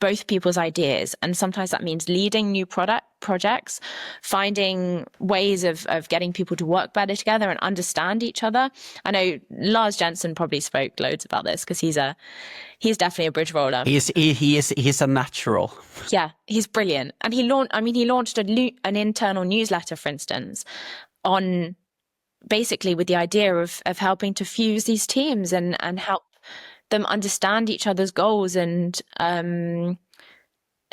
both people's ideas. And sometimes that means leading new projects, finding ways of getting people to work better together and understand each other. I know Lars Jensen probably spoke loads about this because he's definitely a bridge roller. He's a natural. Yeah, he's brilliant. And he launched an internal newsletter, for instance, on basically with the idea of helping to fuse these teams and help them understand each other's goals and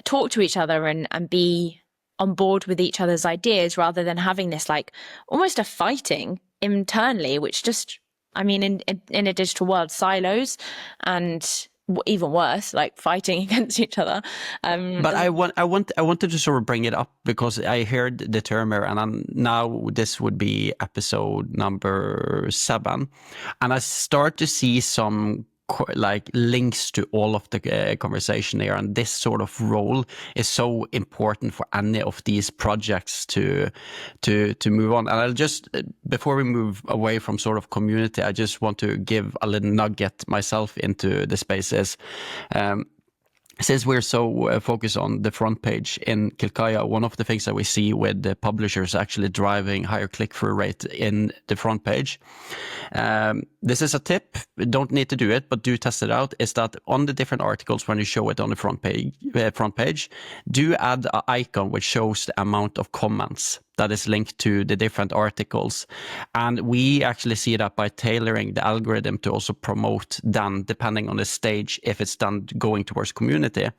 talk to each other and be on board with each other's ideas, rather than having this like almost a fighting internally, which just, I mean, in a digital world, silos, and even worse, like fighting against each other. But I wanted to sort of bring it up because I heard the term here, and now this would be episode number 7, and I start to see some like links to all of the conversation here, and this sort of role is so important for any of these projects to move on. And I'll just, before we move away from sort of community, I just want to give a little nugget myself into the spaces. Since we're so focused on the front page in Kilkaya, one of the things that we see with the publishers actually driving higher click-through rate in the front page. This is a tip, don't need to do it, but do test it out, is that on the different articles, when you show it on the front page, do add an icon which shows the amount of comments that is linked to the different articles. And we actually see that by tailoring the algorithm to also promote then, depending on the stage, if it's done going towards community.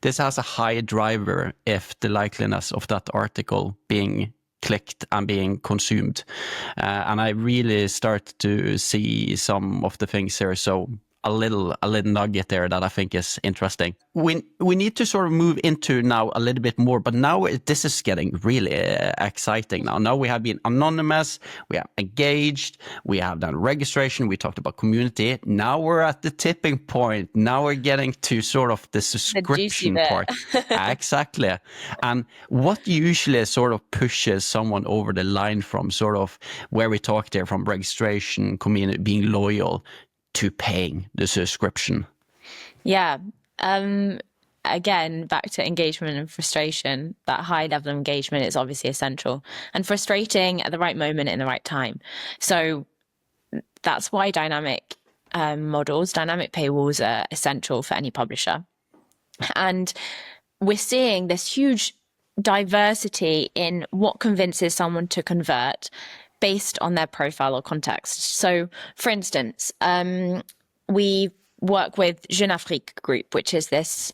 This has a high driver if the likeliness of that article being clicked and being consumed. And I really start to see some of the things here. So a little nugget there that I think is interesting. We need to sort of move into now a little bit more, but now this is getting really exciting now. Now we have been anonymous, we have engaged, we have done registration, we talked about community. Now we're at the tipping point. Now we're getting to sort of the subscription part. Exactly. And what usually sort of pushes someone over the line from sort of where we talked there, from registration, community, being loyal, to paying the subscription? Yeah. Again, back to engagement and frustration, that high level of engagement is obviously essential and frustrating at the right moment in the right time. So that's why dynamic models, dynamic paywalls are essential for any publisher. And we're seeing this huge diversity in what convinces someone to convert based on their profile or context. So, for instance, we work with Jeune Afrique group, which is this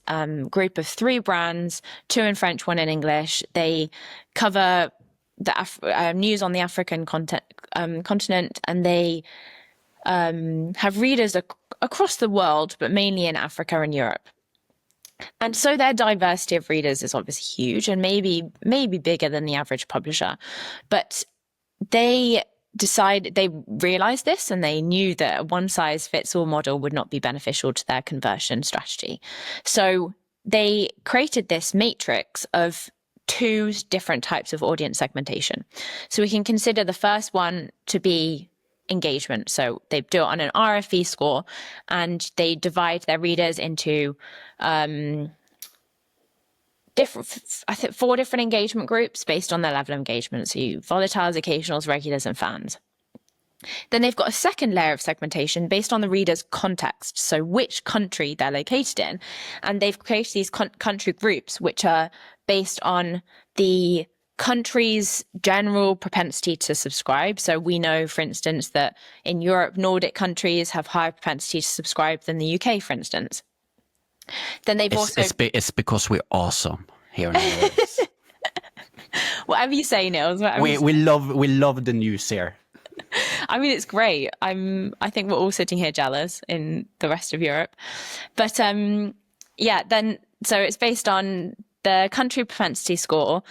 group of 3 brands, 2 in French, 1 in English. They cover the news on the African continent, and they have readers across the world, but mainly in Africa and Europe. And so their diversity of readers is obviously huge and maybe bigger than the average publisher. But they realized this, and they knew that a one-size-fits-all model would not be beneficial to their conversion strategy. So they created this matrix of 2 different types of audience segmentation. So we can consider the first one to be engagement. So they do it on an RFE score, and they divide their readers into I think 4 different engagement groups based on their level of engagement. So volatiles, occasionals, regulars, and fans. Then they've got a second layer of segmentation based on the reader's context. So which country they're located in. And they've created these country groups, which are based on the country's general propensity to subscribe. So we know, for instance, that in Europe, Nordic countries have higher propensity to subscribe than the UK, for instance. Then they've it's because we're awesome here in the Netherlands. Whatever you say, Nils. We love the news here. I mean, it's great. I think we're all sitting here jealous in the rest of Europe. But so it's based on the country propensity score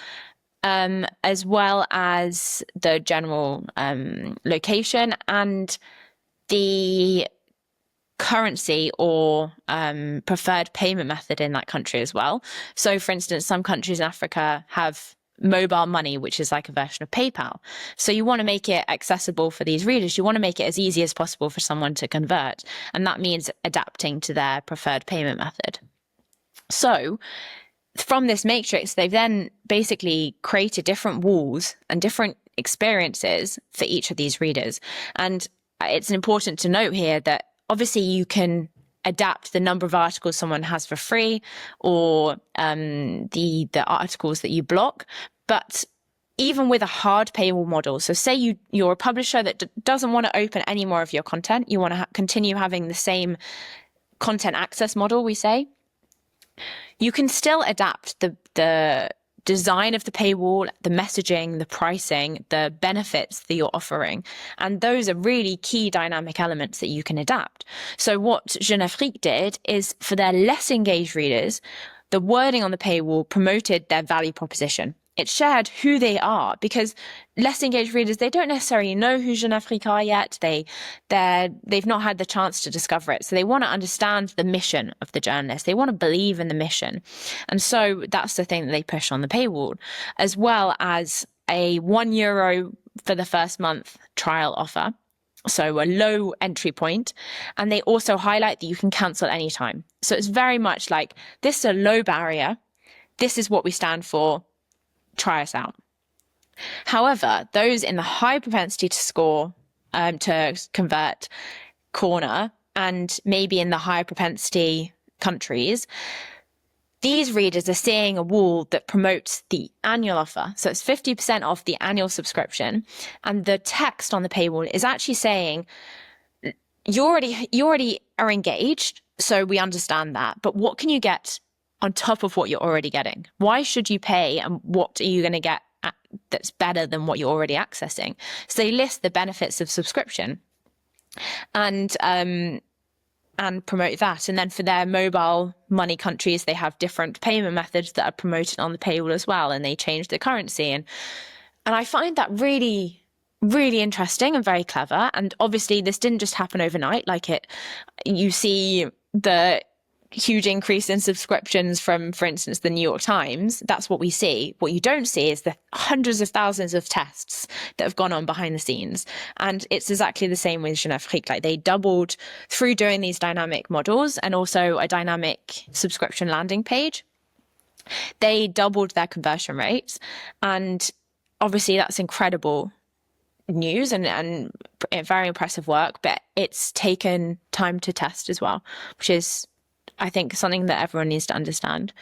as well as the general location and the currency or preferred payment method in that country as well. So, for instance, some countries in Africa have mobile money, which is like a version of PayPal. So you want to make it accessible for these readers. You want to make it as easy as possible for someone to convert. And that means adapting to their preferred payment method. So from this matrix, they've then basically created different walls and different experiences for each of these readers. And it's important to note here that obviously you can adapt the number of articles someone has for free or the articles that you block. But even with a hard paywall model, so say you're a publisher that doesn't want to open any more of your content, you want to continue having the same content access model, we say, you can still adapt the design of the paywall, the messaging, the pricing, the benefits that you're offering. And those are really key dynamic elements that you can adapt. So what Jeune Afrique did is for their less engaged readers, the wording on the paywall promoted their value proposition. It shared who they are, because less engaged readers, they don't necessarily know who Jeune Afrique are yet. They've not had the chance to discover it. So they want to understand the mission of the journalist. They want to believe in the mission. And so that's the thing that they push on the paywall, as well as a €1 for the first month trial offer. So a low entry point. And they also highlight that you can cancel anytime. So it's very much like, this is a low barrier. This is what we stand for. Try us out. However, those in the high propensity to score, to convert corner, and maybe in the high propensity countries, these readers are seeing a wall that promotes the annual offer. So it's 50% off the annual subscription. And the text on the paywall is actually saying, you already are engaged, so we understand that. But what can you get on top of what you're already getting? Why should you pay, and what are you going to get that's better than what you're already accessing? So they list the benefits of subscription and promote that. And then for their mobile money countries, they have different payment methods that are promoted on the paywall as well, and they change the currency. And I find that really, really interesting and very clever. And obviously this didn't just happen overnight. You see the huge increase in subscriptions from, for instance, the New York Times. That's what we see. What you don't see is the hundreds of thousands of tests that have gone on behind the scenes. And it's exactly the same with Jeune Afrique. Like, they doubled through doing these dynamic models and also a dynamic subscription landing page. They doubled their conversion rates. And obviously that's incredible news and very impressive work, but it's taken time to test as well, which is, I think, something that everyone needs to understand.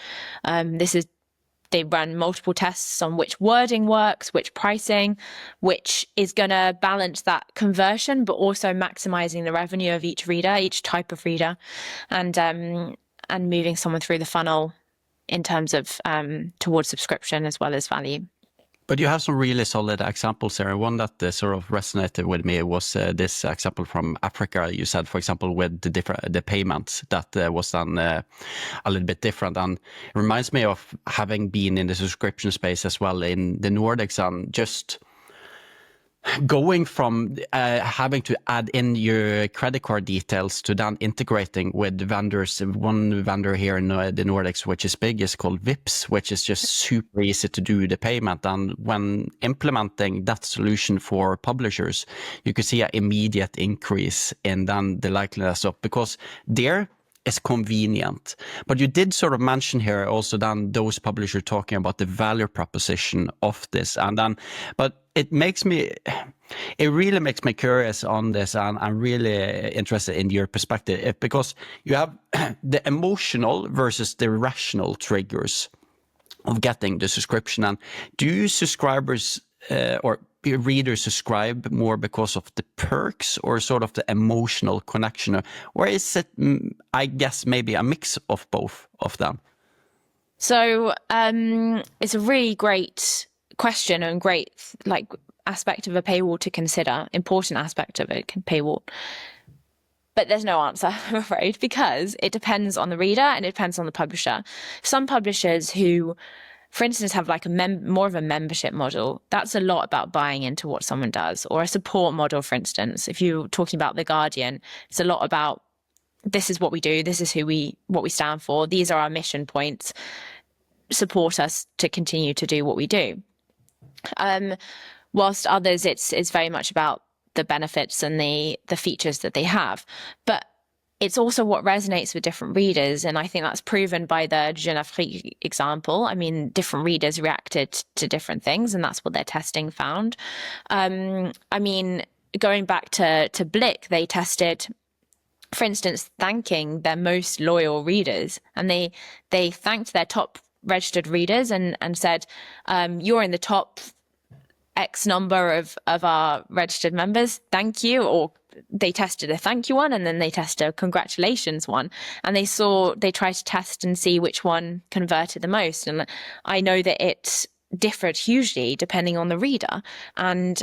They run multiple tests on which wording works, which pricing, which is going to balance that conversion, but also maximizing the revenue of each reader, each type of reader, and moving someone through the funnel in terms of towards subscription as well as value. But you have some really solid examples here. One that sort of resonated with me was this example from Africa. You said, for example, with the payments that was done a little bit different, and it reminds me of having been in the subscription space as well in the Nordics, and just going from having to add in your credit card details to then integrating with vendors. One vendor here in the Nordics, which is big, is called Vips, which is just super easy to do the payment. And when implementing that solution for publishers, you could see an immediate increase in then the likeliness of, because there is convenient. But you did sort of mention here also then those publishers talking about the value proposition of this. And then, but it really makes me curious on this, and I'm really interested in your perspective, because you have the emotional versus the rational triggers of getting the subscription. And do subscribers or readers subscribe more because of the perks or sort of the emotional connection, or is it, I guess, maybe a mix of both of them? So it's a really great question and great aspect of a paywall to consider, important aspect of a paywall. But there's no answer, I'm afraid, because it depends on the reader and it depends on the publisher. Some publishers who for instance, have like more of a membership model, that's a lot about buying into what someone does. Or a support model, for instance, if you're talking about The Guardian, it's a lot about this is what we do, this is what we stand for, these are our mission points, support us to continue to do what we do. Whilst others, it's very much about the benefits and the features that they have. But it's also what resonates with different readers. And I think that's proven by the Jeune Afrique example. I mean, different readers reacted to different things, and that's what their testing found. I mean, going back to Blick, they tested, for instance, thanking their most loyal readers, and they thanked their top registered readers and said, you're in the top X number of our registered members, thank you. Or they tested a thank you one, and then they tested a congratulations one, and they tried to test and see which one converted the most. And I know that it differed hugely depending on the reader, and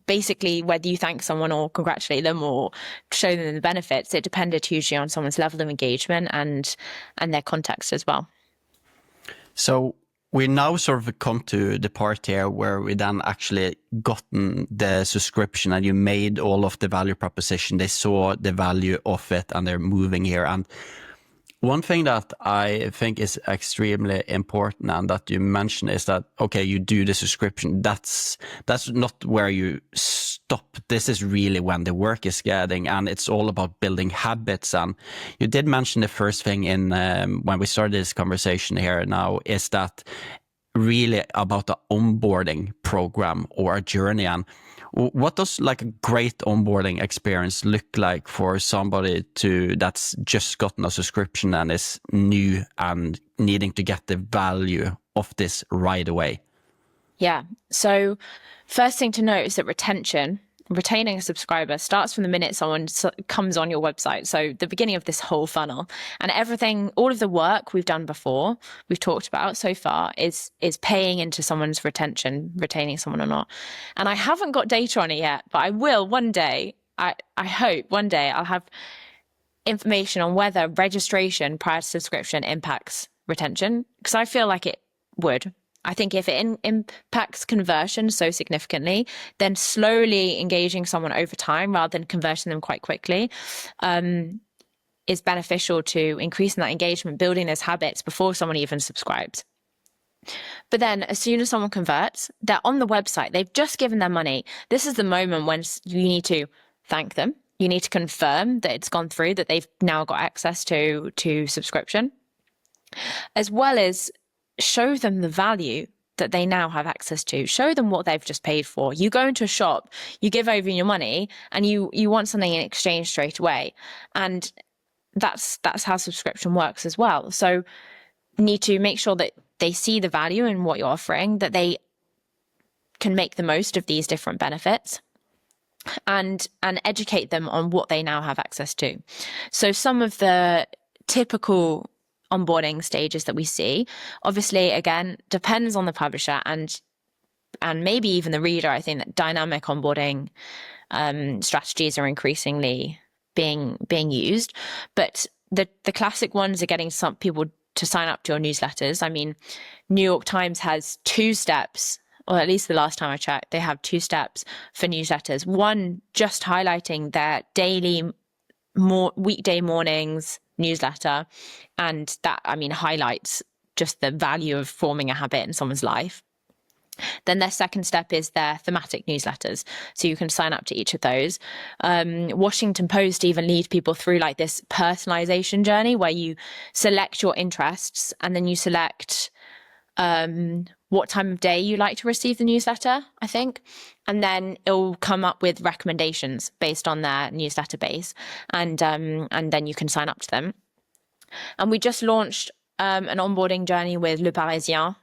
basically whether you thank someone or congratulate them or show them the benefits, it depended hugely on someone's level of engagement and their context as well. So we now sort of come to the part here where we then actually gotten the subscription, and you made all of the value proposition. They saw the value of it and they're moving here. And one thing that I think is extremely important and that you mentioned is that, okay, you do the subscription. That's not where you stop. This is really when the work is getting, and it's all about building habits. And you did mention the first thing in when we started this conversation here now is that really about the onboarding program or a journey. And what does like a great onboarding experience look like for somebody that's just gotten a subscription and is new and needing to get the value of this right away? Yeah. So first thing to note is that retaining a subscriber starts from the minute someone comes on your website. So the beginning of this whole funnel, and everything, all of the work we've done before, we've talked about so far is paying into someone's retention, retaining someone or not. And I haven't got data on it yet, but I will one day. I hope one day I'll have information on whether registration prior to subscription impacts retention, because I feel like it would. I think if it impacts conversion so significantly, then slowly engaging someone over time rather than converting them quite quickly is beneficial to increasing that engagement, building those habits before someone even subscribes. But then as soon as someone converts, they're on the website, they've just given their money. This is the moment when you need to thank them. You need to confirm that it's gone through, that they've now got access to subscription, as well as show them the value that they now have access to. Show them what they've just paid for. You go into a shop, you give over your money, and you want something in exchange straight away. And that's how subscription works as well. So you need to make sure that they see the value in what you're offering, that they can make the most of these different benefits, and educate them on what they now have access to. So some of the typical onboarding stages that we see, obviously, again, depends on the publisher and maybe even the reader. I think that dynamic onboarding strategies are increasingly being used, but the classic ones are getting some people to sign up to your newsletters. I mean, New York Times has 2 steps, or at least the last time I checked, they have 2 steps for newsletters. One just highlighting their daily, weekday mornings newsletter, and that, I mean, highlights just the value of forming a habit in someone's life. Then their second step is their thematic newsletters, so you can sign up to each of those. Washington Post even lead people through like this personalization journey where you select your interests and then you select what time of day you like to receive the newsletter, I think. And then it'll come up with recommendations based on their newsletter base. And then you can sign up to them. And we just launched an onboarding journey with Le Parisien,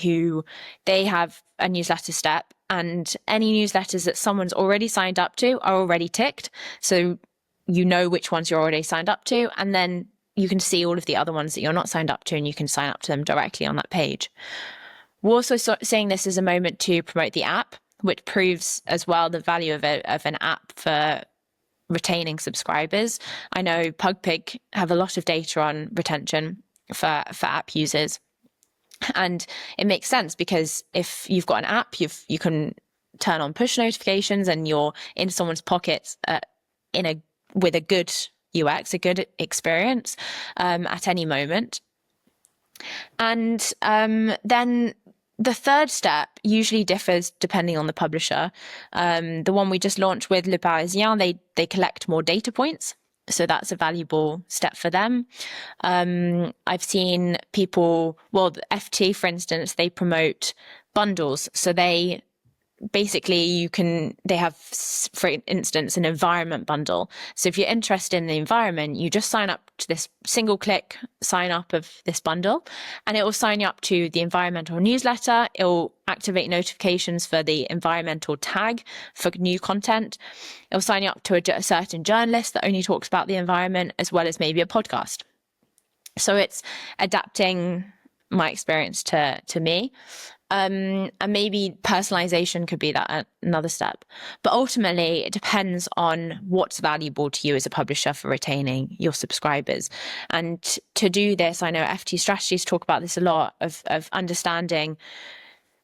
who they have a newsletter step, and any newsletters that someone's already signed up to are already ticked. So you know which ones you're already signed up to, and then you can see all of the other ones that you're not signed up to, and you can sign up to them directly on that page. We're also seeing this as a moment to promote the app, which proves as well the value of an app for retaining subscribers. I know PugPig have a lot of data on retention, for app users. And it makes sense because if you've got an app, you can turn on push notifications and you're in someone's pockets with a good UX, a good experience at any moment. And then the third step usually differs depending on the publisher. The one we just launched with Le Parisien, they collect more data points. So that's a valuable step for them. I've seen people, well, the FT, for instance, they promote bundles. So they have, for instance, an environment bundle. So if you're interested in the environment, you just sign up to this single click sign up of this bundle, and it will sign you up to the environmental newsletter. It will activate notifications for the environmental tag for new content. It will sign you up to a certain journalist that only talks about the environment, as well as maybe a podcast. So it's adapting my experience to me. And maybe personalization could be that another step. But ultimately, it depends on what's valuable to you as a publisher for retaining your subscribers. And to do this, I know FT strategies talk about this a lot, of understanding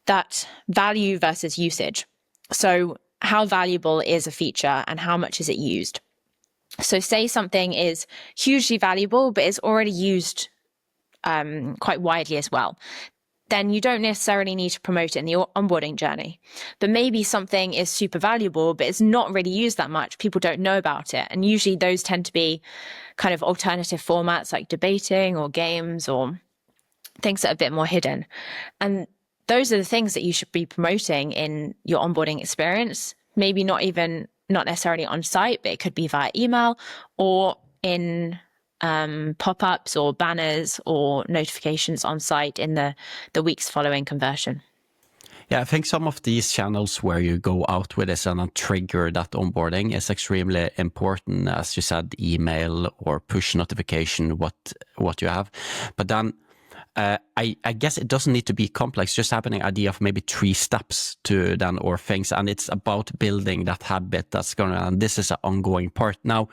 that value versus usage. So how valuable is a feature and how much is it used? So say something is hugely valuable, but it's already used quite widely as well, then you don't necessarily need to promote it in the onboarding journey. But maybe something is super valuable, but it's not really used that much. People don't know about it. And usually those tend to be kind of alternative formats like debating or games or things that are a bit more hidden. And those are the things that you should be promoting in your onboarding experience. Maybe not necessarily on site, but it could be via email or in pop-ups or banners or notifications on site in the weeks following conversion. Yeah, I think some of these channels where you go out with this and trigger that onboarding is extremely important. As you said, email or push notification, what you have. But then I guess it doesn't need to be complex, just having an idea of maybe 3 steps to then or things. And it's about building that habit that's going to, and this is an ongoing part. Now,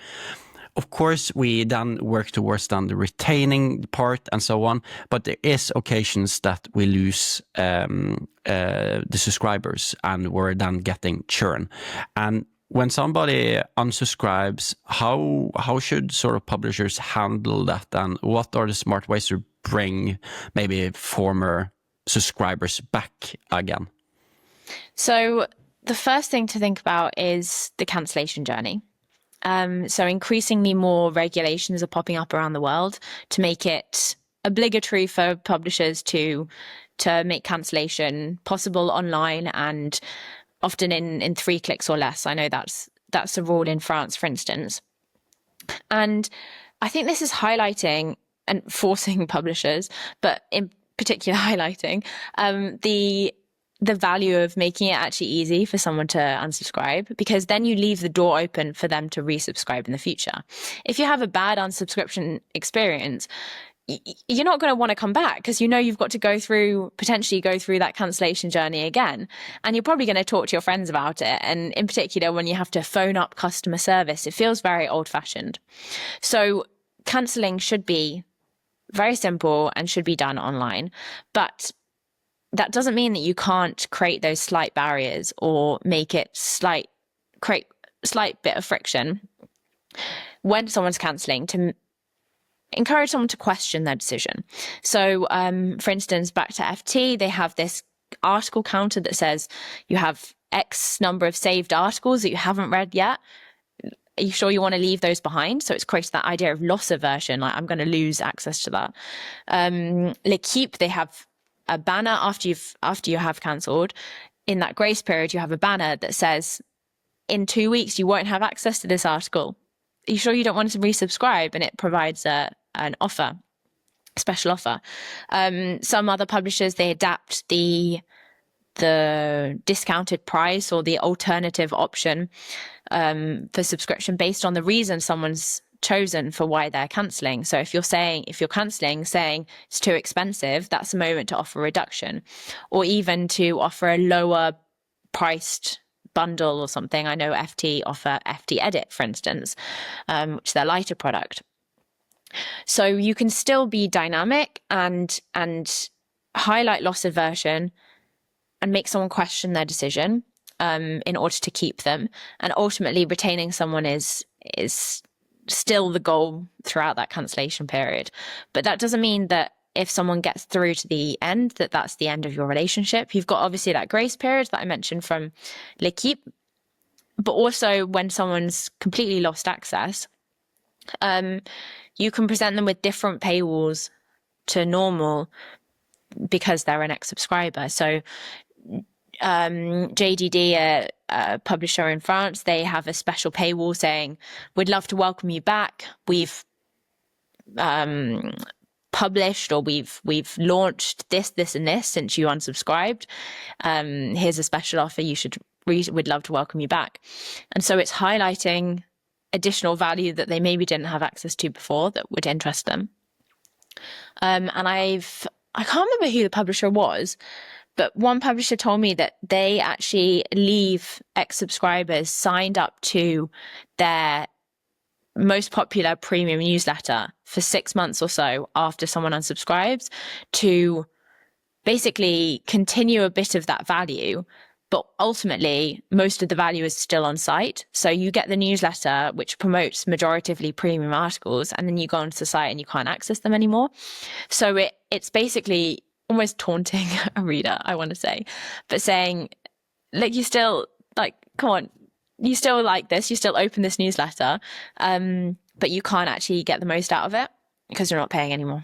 of course, we then work towards the retaining part and so on, but there is occasions that we lose the subscribers and we're then getting churn. And when somebody unsubscribes, how should sort of publishers handle that? And what are the smart ways to bring maybe former subscribers back again? So the first thing to think about is the cancellation journey. So increasingly more regulations are popping up around the world to make it obligatory for publishers to make cancellation possible online and often in 3 clicks or less. I know that's a rule in France, for instance. And I think this is highlighting and forcing publishers, but in particular highlighting the value of making it actually easy for someone to unsubscribe, because then you leave the door open for them to resubscribe in the future. If you have a bad unsubscription experience, you're not going to want to come back because you know you've got to potentially go through that cancellation journey again. And you're probably going to talk to your friends about it. And in particular, when you have to phone up customer service, it feels very old-fashioned. So cancelling should be very simple and should be done online. But that doesn't mean that you can't create those slight barriers or make it create slight bit of friction when someone's cancelling to encourage someone to question their decision. So, for instance, back to FT, they have this article counter that says you have X number of saved articles that you haven't read yet. Are you sure you want to leave those behind? So it's created that idea of loss aversion, like I'm going to lose access to that. L'Equipe, they have a banner after you have cancelled. In that grace period, you have a banner that says, in 2 weeks, you won't have access to this article. Are you sure you don't want to resubscribe? And it provides an offer, a special offer. Some other publishers, they adapt the discounted price or the alternative option for subscription based on the reason someone's chosen for why they're cancelling. So if you're cancelling, saying it's too expensive, that's a moment to offer a reduction, or even to offer a lower priced bundle or something. I know FT offer FT Edit, for instance, which is their lighter product. So you can still be dynamic and highlight loss aversion and make someone question their decision in order to keep them. And ultimately, retaining someone is still the goal throughout that cancellation period. But that doesn't mean that if someone gets through to the end, that that's the end of your relationship. You've got obviously that grace period that I mentioned from L'Equipe, but also when someone's completely lost access, you can present them with different paywalls to normal because they're an ex-subscriber. So JDD, a publisher in France, they have a special paywall saying, we'd love to welcome you back. We've published or we've launched this, and this since you unsubscribed. Here's a special offer. We'd love to welcome you back. And so it's highlighting additional value that they maybe didn't have access to before that would interest them. And I can't remember who the publisher was, but one publisher told me that they actually leave ex-subscribers signed up to their most popular premium newsletter for 6 months or so after someone unsubscribes to basically continue a bit of that value. But ultimately, most of the value is still on site. So you get the newsletter, which promotes majoritively premium articles, and then you go onto the site and you can't access them anymore. So it's basically almost taunting a reader, I want to say, but saying, like, you still, like, come on, you still like this, you still open this newsletter, but you can't actually get the most out of it because you're not paying anymore.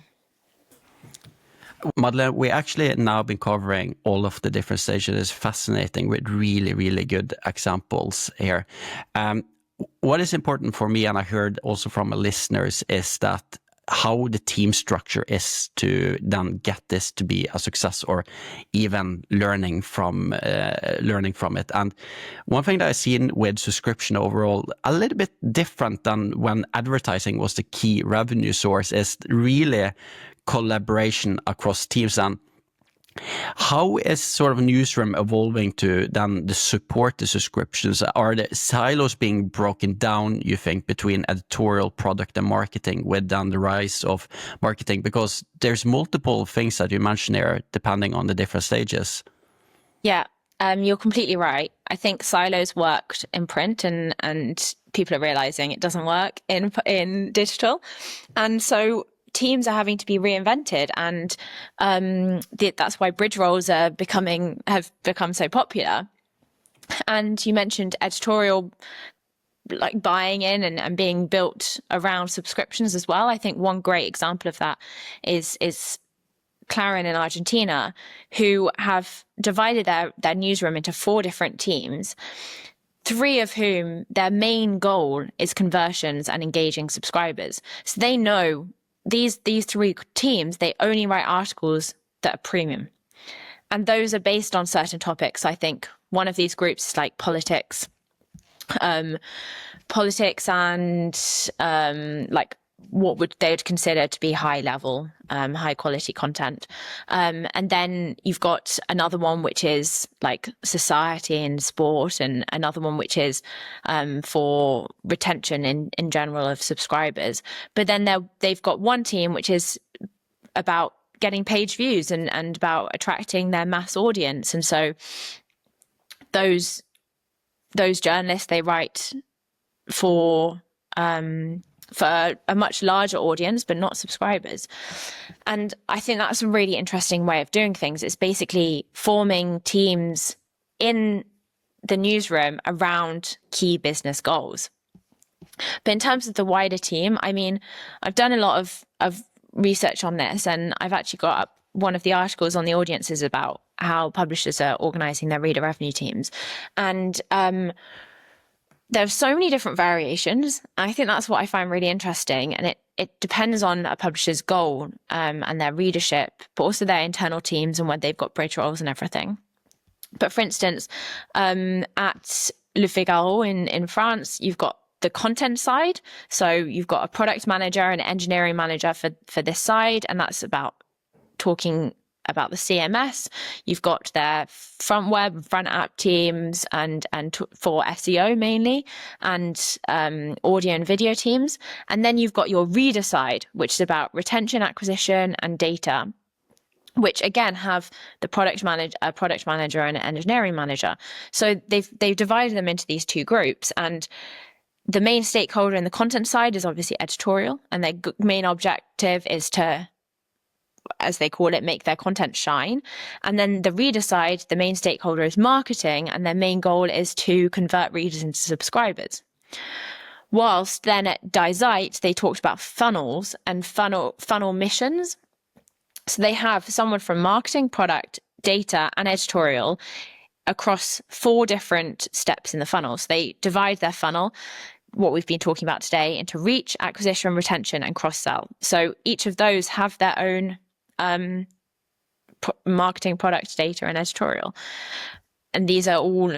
Madeleine, we actually now been covering all of the different stages. It's fascinating with really, really good examples here. What is important for me, and I heard also from my listeners, is that how the team structure is to then get this to be a success, or even learning from it. And one thing that I've seen with subscription overall, a little bit different than when advertising was the key revenue source, is really collaboration across teams. And how is sort of newsroom evolving to then support the subscriptions? Are the silos being broken down, you think, between editorial, product and marketing with then the rise of marketing? Because there's multiple things that you mentioned here depending on the different stages. Yeah, you're completely right. I think silos worked in print and people are realizing it doesn't work in digital. And so teams are having to be reinvented, and that's why bridge roles have become so popular. And you mentioned editorial, like buying in and being built around subscriptions as well. I think one great example of that is Clarin in Argentina, who have divided their newsroom into 4 different teams, 3 of whom their main goal is conversions and engaging subscribers. So they know these 3 teams, they only write articles that are premium. And those are based on certain topics. I think one of these groups is like politics and like what they would consider to be high level, high quality content. And then you've got another one which is like society and sport, and another one which is for retention in general of subscribers. But then they've got one team which is about getting page views and about attracting their mass audience. And so those journalists, they write for a much larger audience, but not subscribers. And I think that's a really interesting way of doing things. It's basically forming teams in the newsroom around key business goals. But in terms of the wider team, I mean, I've done a lot of research on this, and I've actually got up one of the articles on the audiences about how publishers are organizing their reader revenue teams. And there's so many different variations. I think that's what I find really interesting. And it depends on a publisher's goal and their readership, but also their internal teams and when they've got bridge roles and everything. But for instance, at Le Figaro in France, you've got the content side. So you've got a product manager and an engineering manager for this side. And that's about talking about the CMS. You've got their front web, front app teams, and for SEO mainly, and audio and video teams. And then you've got your reader side, which is about retention, acquisition, and data, which again have the product manager and an engineering manager. So they've divided them into these two groups, and the main stakeholder in the content side is obviously editorial, and their main objective is to, as they call it, make their content shine. And then the reader side, the main stakeholder is marketing, and their main goal is to convert readers into subscribers. Whilst then at Dysite, they talked about funnels and funnel missions. So they have someone from marketing, product, data, and editorial across 4 different steps in the funnel. So they divide their funnel, what we've been talking about today, into reach, acquisition, retention, and cross-sell. So each of those have their own marketing, product, data, and editorial. And these are all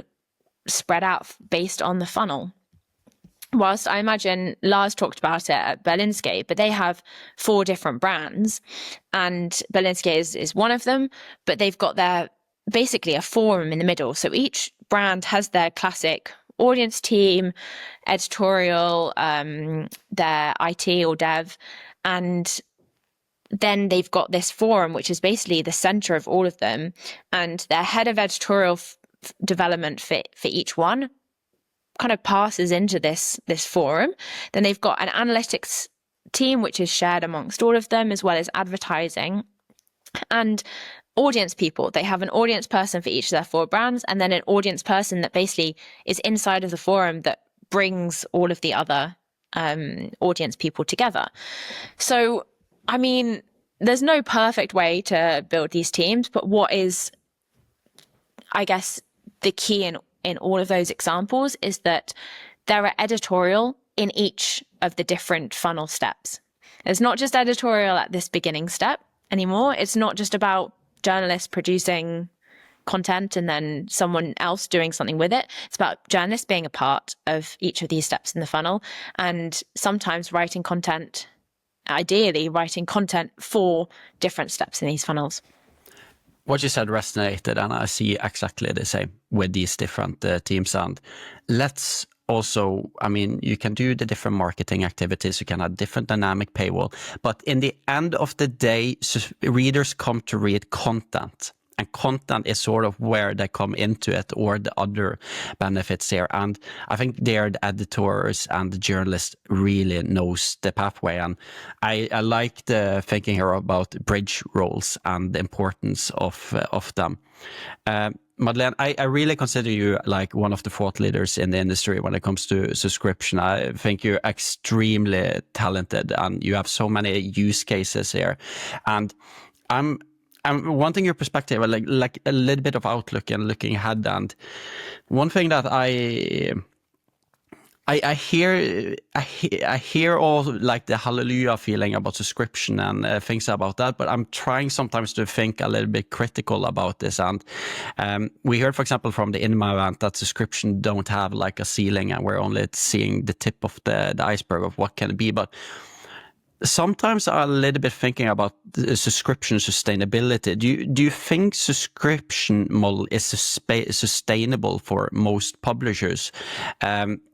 spread out based on the funnel. Whilst I imagine Lars talked about it at Berlinske, but they have 4 different brands, and Berlinske is one of them, but they've got their basically a forum in the middle. So each brand has their classic audience team, editorial, their IT or dev, and then they've got this forum, which is basically the center of all of them, and their head of editorial development for each one kind of passes into this forum. Then they've got an analytics team, which is shared amongst all of them, as well as advertising and audience people. They have an audience person for each of their 4 brands, and then an audience person that basically is inside of the forum that brings all of the other audience people together. So, I mean, there's no perfect way to build these teams, but what is, I guess, the key in all of those examples is that there are editorial in each of the different funnel steps. There's not just editorial at this beginning step anymore. It's not just about journalists producing content and then someone else doing something with it. It's about journalists being a part of each of these steps in the funnel, and sometimes writing content, ideally writing content for different steps in these funnels. What you said resonated, and I see exactly the same with these different teams. And let's also, I mean, you can do the different marketing activities, you can have different dynamic paywall, but in the end of the day, readers come to read content. And content is sort of where they come into it, or the other benefits here. And I think there the editors and the journalists really knows the pathway. And I like the thinking here about bridge roles and the importance of them. Madeleine, I really consider you like one of the thought leaders in the industry when it comes to subscription. I think you're extremely talented and you have so many use cases here. And I'm wanting your perspective, like a little bit of outlook and looking ahead. And one thing that I hear all like the hallelujah feeling about subscription and things about that, but I'm trying sometimes to think a little bit critical about this. And we heard, for example, from the INMA event that subscription don't have like a ceiling, and we're only seeing the tip of the iceberg of what can it be. But sometimes I'm a little bit thinking about the subscription sustainability. Do you think subscription model is sustainable for most publishers?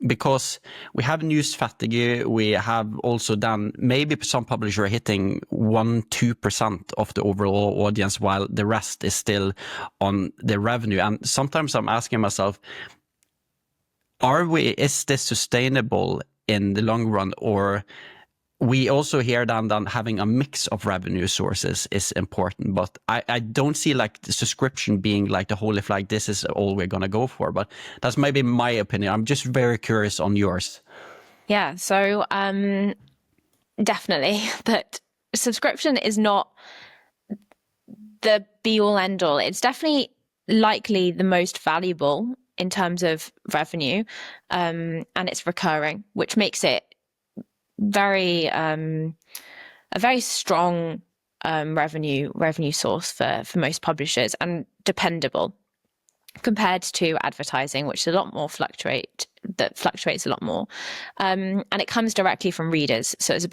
Because we have news fatigue. We have also done maybe some publishers are hitting 1-2% of the overall audience, while the rest is still on the revenue. And sometimes I'm asking myself, is this sustainable in the long run? Or we also hear that having a mix of revenue sources is important, but I don't see like the subscription being like the holy flag. This is all we're going to go for, but that's maybe my opinion. I'm just very curious on yours. Yeah, so definitely, but subscription is not the be all end all. It's definitely likely the most valuable in terms of revenue, and it's recurring, which makes it a very strong revenue source for most publishers, and dependable compared to advertising, which is a lot more fluctuates a lot more, and it comes directly from readers. So it's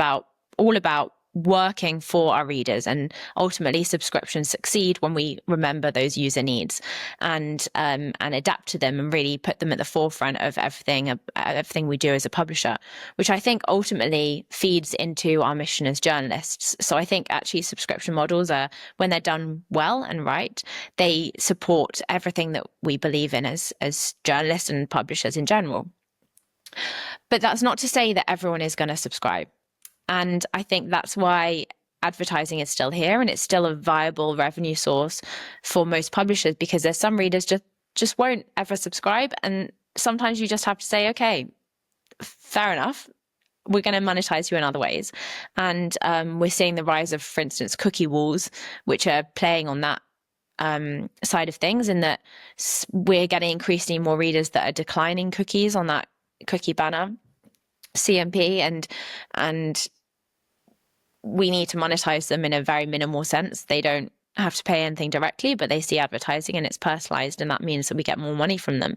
all about working for our readers, and ultimately subscriptions succeed when we remember those user needs and adapt to them and really put them at the forefront of everything we do as a publisher, which I think ultimately feeds into our mission as journalists. So I think actually subscription models are, when they're done well and right, they support everything that we believe in as journalists and publishers in general. But that's not to say that everyone is going to subscribe. And I think that's why advertising is still here, and it's still a viable revenue source for most publishers, because there's some readers just won't ever subscribe. And sometimes you just have to say, okay, fair enough, we're going to monetize you in other ways. And we're seeing the rise of, for instance, cookie walls, which are playing on that side of things, in that we're getting increasingly more readers that are declining cookies on that cookie banner, CMP, and we need to monetize them in a very minimal sense. They don't have to pay anything directly, but they see advertising and it's personalized, and that means that we get more money from them.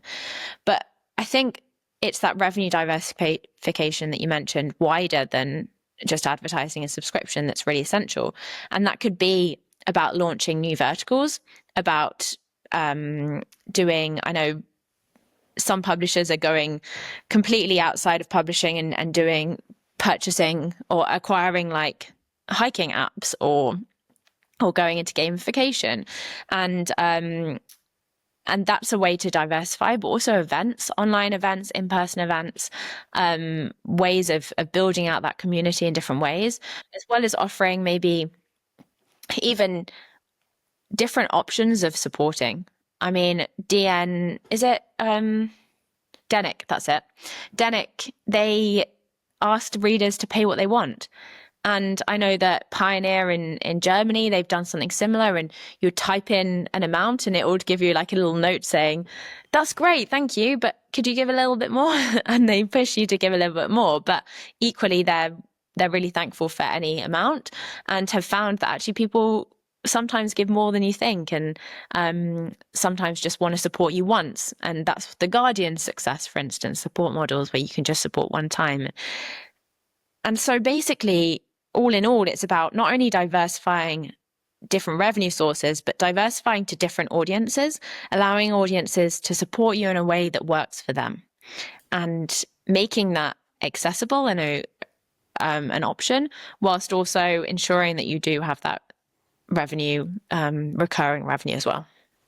But I think it's that revenue diversification that you mentioned, wider than just advertising and subscription, that's really essential. And that could be about launching new verticals, about doing, I know some publishers are going completely outside of publishing and doing purchasing or acquiring like hiking apps or going into gamification, and that's a way to diversify. But also events, online events, in-person events, ways of building out that community in different ways, as well as offering maybe even different options of supporting. I mean, DN, is it Denic? That's it. Denic, they asked readers to pay what they want. And I know that Pioneer in Germany, they've done something similar, and you type in an amount and it would give you like a little note saying, that's great, thank you, but could you give a little bit more? And they push you to give a little bit more. But equally, they're really thankful for any amount, and have found that actually people sometimes give more than you think, and sometimes just want to support you once. And that's the Guardian success, for instance, support models where you can just support one time. And so basically, all in all, it's about not only diversifying different revenue sources, but diversifying to different audiences, allowing audiences to support you in a way that works for them, and making that accessible and an option, whilst also ensuring that you do have that revenue, recurring revenue as well.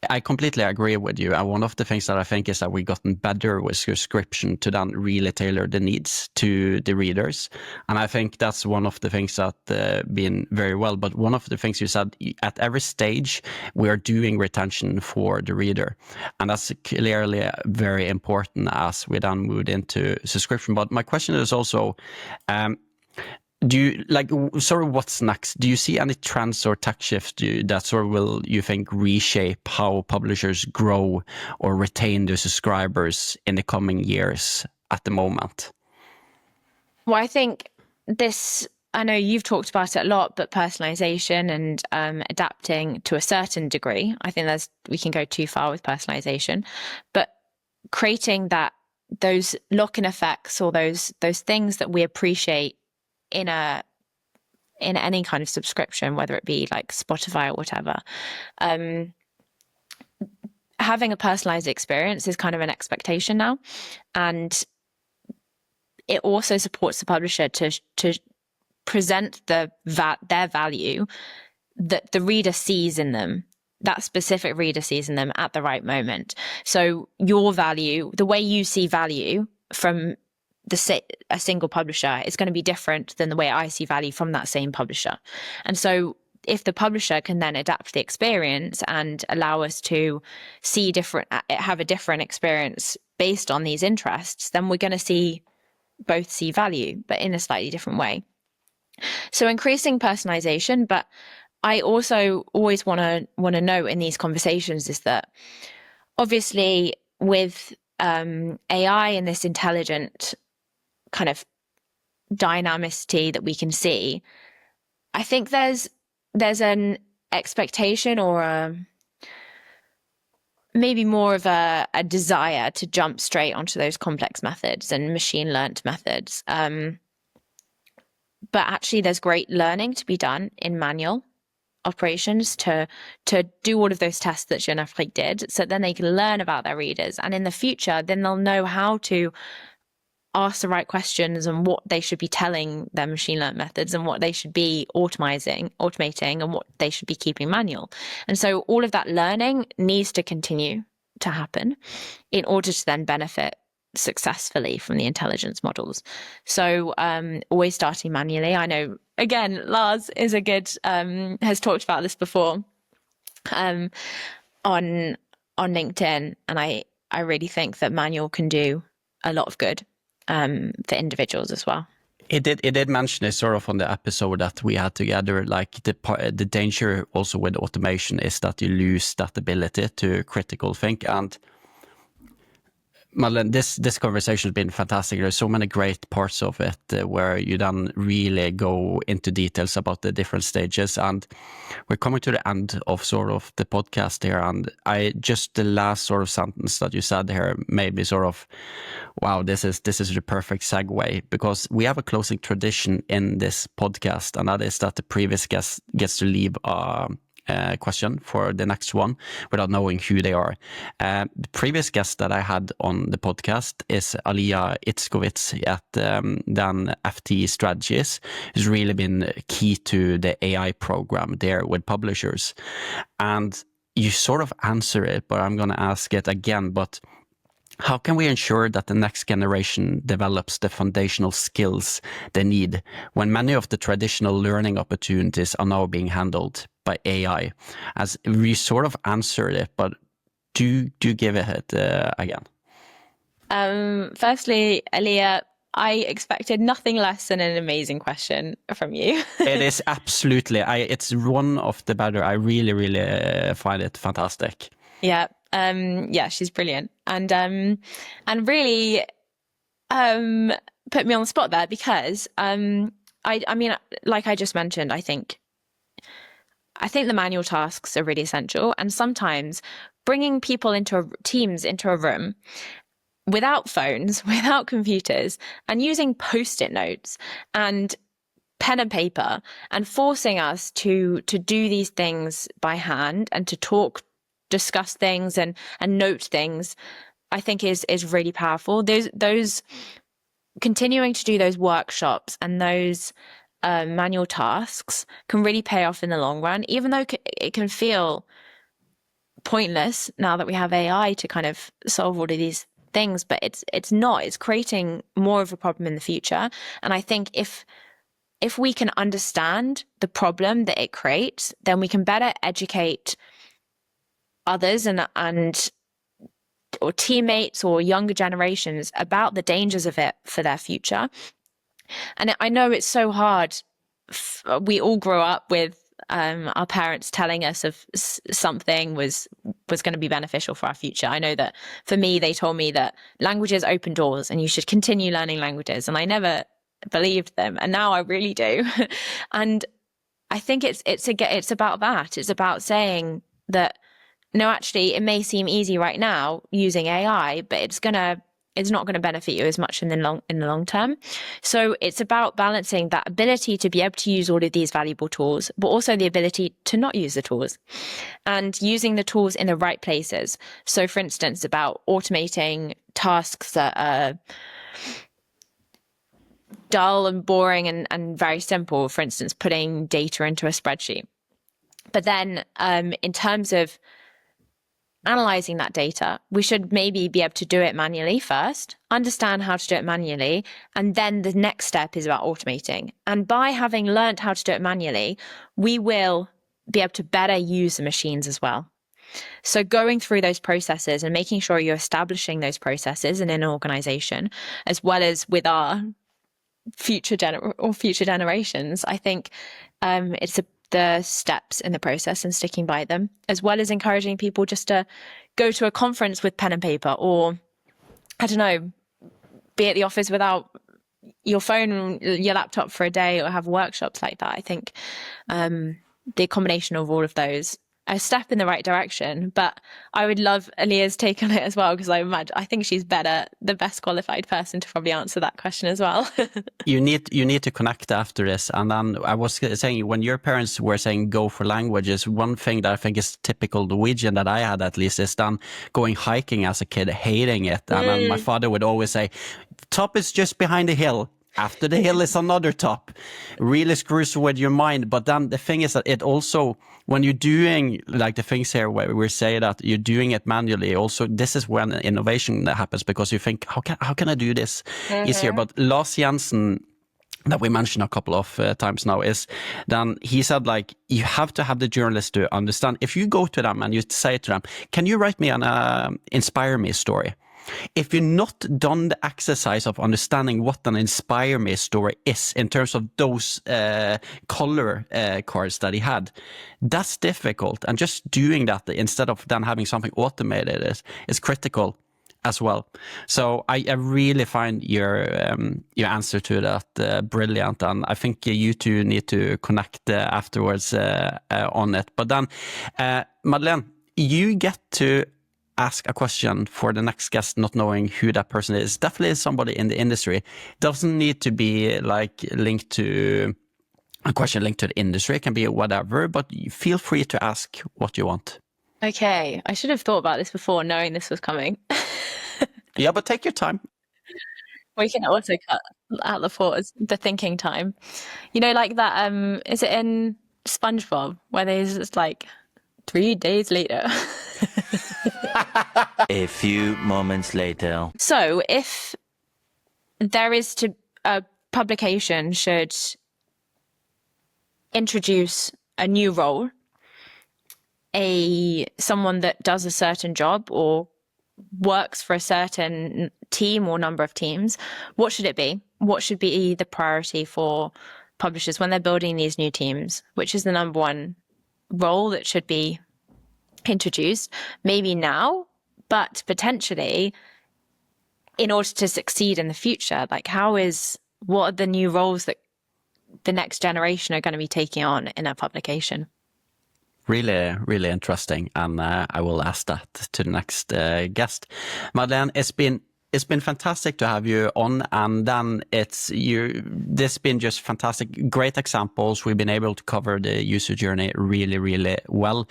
I completely agree with you. And one of the things that I think is that we've gotten better with subscription to then really tailor the needs to the readers. And I think that's one of the things that been very well. But one of the things you said, at every stage, we are doing retention for the reader. And that's clearly very important as we then moved into subscription. But my question is also, do you sort of what's next? Do you see any trends or tech shifts that sort of will, you think, reshape how publishers grow or retain their subscribers in the coming years at the moment? Well, I think I know you've talked about it a lot, but personalization and adapting to a certain degree. I think we can go too far with personalization, but creating those lock-in effects, or those things that we appreciate in any kind of subscription, whether it be like Spotify or whatever. Having a personalized experience is kind of an expectation now, and it also supports the publisher to present their value that the reader sees in them, that specific reader sees in them at the right moment. So your value, the way you see value from a single publisher, is going to be different than the way I see value from that same publisher. And so if the publisher can then adapt the experience and allow us to have a different experience based on these interests, then we're going to both see value, but in a slightly different way. So increasing personalization, but I also always want to know in these conversations is that obviously with AI and this intelligent kind of dynamicity that we can see, I think there's an expectation, or maybe more of a desire to jump straight onto those complex methods and machine learned methods, but actually there's great learning to be done in manual operations to do all of those tests that Jeune Afrique did, so then they can learn about their readers, and in the future then they'll know how to ask the right questions and what they should be telling their machine learning methods and what they should be automating and what they should be keeping manual. And so all of that learning needs to continue to happen in order to then benefit successfully from the intelligence models. So always starting manually. I know, again, Lars is a good, has talked about this before on LinkedIn. And I really think that manual can do a lot of good for individuals as well. It did mention it sort of on the episode that we had together, like the danger also with automation is that you lose that ability to critical think. And Madeleine, this conversation has been fantastic. There's so many great parts of it where you then really go into details about the different stages. And we're coming to the end of sort of the podcast here. And the last sort of sentence that you said here made me sort of, wow, this is the perfect segue, because we have a closing tradition in this podcast, and that is that the previous guest gets to leave a question for the next one without knowing who they are. The previous guest that I had on the podcast is Alia Itzkovitz at then FT Strategies, who's really been key to the AI program there with publishers. And you sort of answer it, but I'm going to ask it again. But how can we ensure that the next generation develops the foundational skills they need when many of the traditional learning opportunities are now being handled by AI? As we sort of answered it, but do give it again. Firstly, Aliyah, I expected nothing less than an amazing question from you. It is absolutely. It's one of the better. I really, really find it fantastic. Yeah. Yeah, she's brilliant. And really put me on the spot there, because I mean, like I just mentioned, I think the manual tasks are really essential. And sometimes bringing people teams into a room without phones, without computers, and using post-it notes and pen and paper, and forcing us to do these things by hand and to discuss things and note things, I think is really powerful. Those continuing to do those workshops and those manual tasks can really pay off in the long run, even though it can feel pointless now that we have AI to kind of solve all of these things. But it's not. It's creating more of a problem in the future. And I think if we can understand the problem that it creates, then we can better educate others or teammates or younger generations about the dangers of it for their future. And I know it's so hard. We all grow up with our parents telling us if something was going to be beneficial for our future. I know that for me, they told me that languages open doors and you should continue learning languages. And I never believed them. And now I really do. And I think it's about that. It's about saying that, no, actually, it may seem easy right now using AI, but it's not going to benefit you as much in the long term. So it's about balancing that ability to be able to use all of these valuable tools, but also the ability to not use the tools and using the tools in the right places. So, for instance, about automating tasks that are dull and boring and very simple. For instance, putting data into a spreadsheet. But then, in terms of analyzing that data, we should maybe be able to do it manually first, understand how to do it manually, and then the next step is about automating. And by having learned how to do it manually, we will be able to better use the machines as well. So going through those processes and making sure you're establishing those processes in an organization, as well as with our future generations, I think it's the steps in the process and sticking by them, as well as encouraging people just to go to a conference with pen and paper, or, I don't know, be at the office without your phone, your laptop for a day, or have workshops like that. I think the combination of all of those a step in the right direction. But I would love Aaliyah's take on it as well, because I think she's the best qualified person to probably answer that question as well. You need to connect after this. And then I was saying, when your parents were saying go for languages, one thing that I think is typical Norwegian that I had at least is then going hiking as a kid, hating it. And then my father would always say, top is just behind the hill. After the hill is another top. Really screws with your mind. But then the thing is that it also, when you're doing like the things here where we say that you're doing it manually, also this is when innovation happens, because you think, how can I do this easier? But Lars Jensen, that we mentioned a couple of times now, is then he said, like, you have to have the journalist to understand. If you go to them and you say to them, can you write me an inspire me story? If you're not done the exercise of understanding what an inspire me story is in terms of those color cards that he had, that's difficult. And just doing that instead of then having something automated is critical as well. So I really find your answer to that brilliant, and I think you two need to connect afterwards on it. But then, Madeleine, you get to ask a question for the next guest, not knowing who that person is. Definitely somebody in the industry. Doesn't need to be like linked to a question linked to the industry. It can be whatever, but feel free to ask what you want. Okay, I should have thought about this before, knowing this was coming. Yeah, but take your time. We can also cut out the pause, the thinking time. You know, like that, is it in SpongeBob where there's just like 3 days later? A few moments later. So if there is a publication should introduce a new role, someone that does a certain job or works for a certain team or number of teams, what should it be? What should be the priority for publishers when they're building these new teams? Which is the number one role that should be introduced? Maybe now, but potentially in order to succeed in the future, like what are the new roles that the next generation are going to be taking on in a publication? Really, really interesting, and I will ask that to the next guest. Madeleine, it's been fantastic to have you on, and then this been just fantastic, great examples. We've been able to cover the user journey really, really well.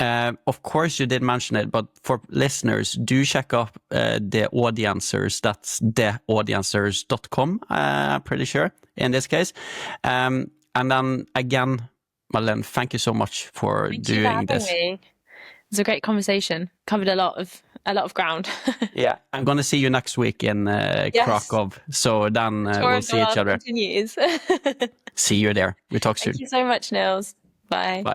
Of course, you did mention it, but for listeners, do check out the Audiencers. That's theaudiencers.com, I'm pretty sure, in this case. And then again, Madeleine, thank you so much for doing this. Me. It was a great conversation. Covered a lot of ground. Yeah, I'm going to see you next week in Krakow. So then we'll see each other. Continues. See you there. We talk soon. Thank you so much, Nils. Bye. Bye.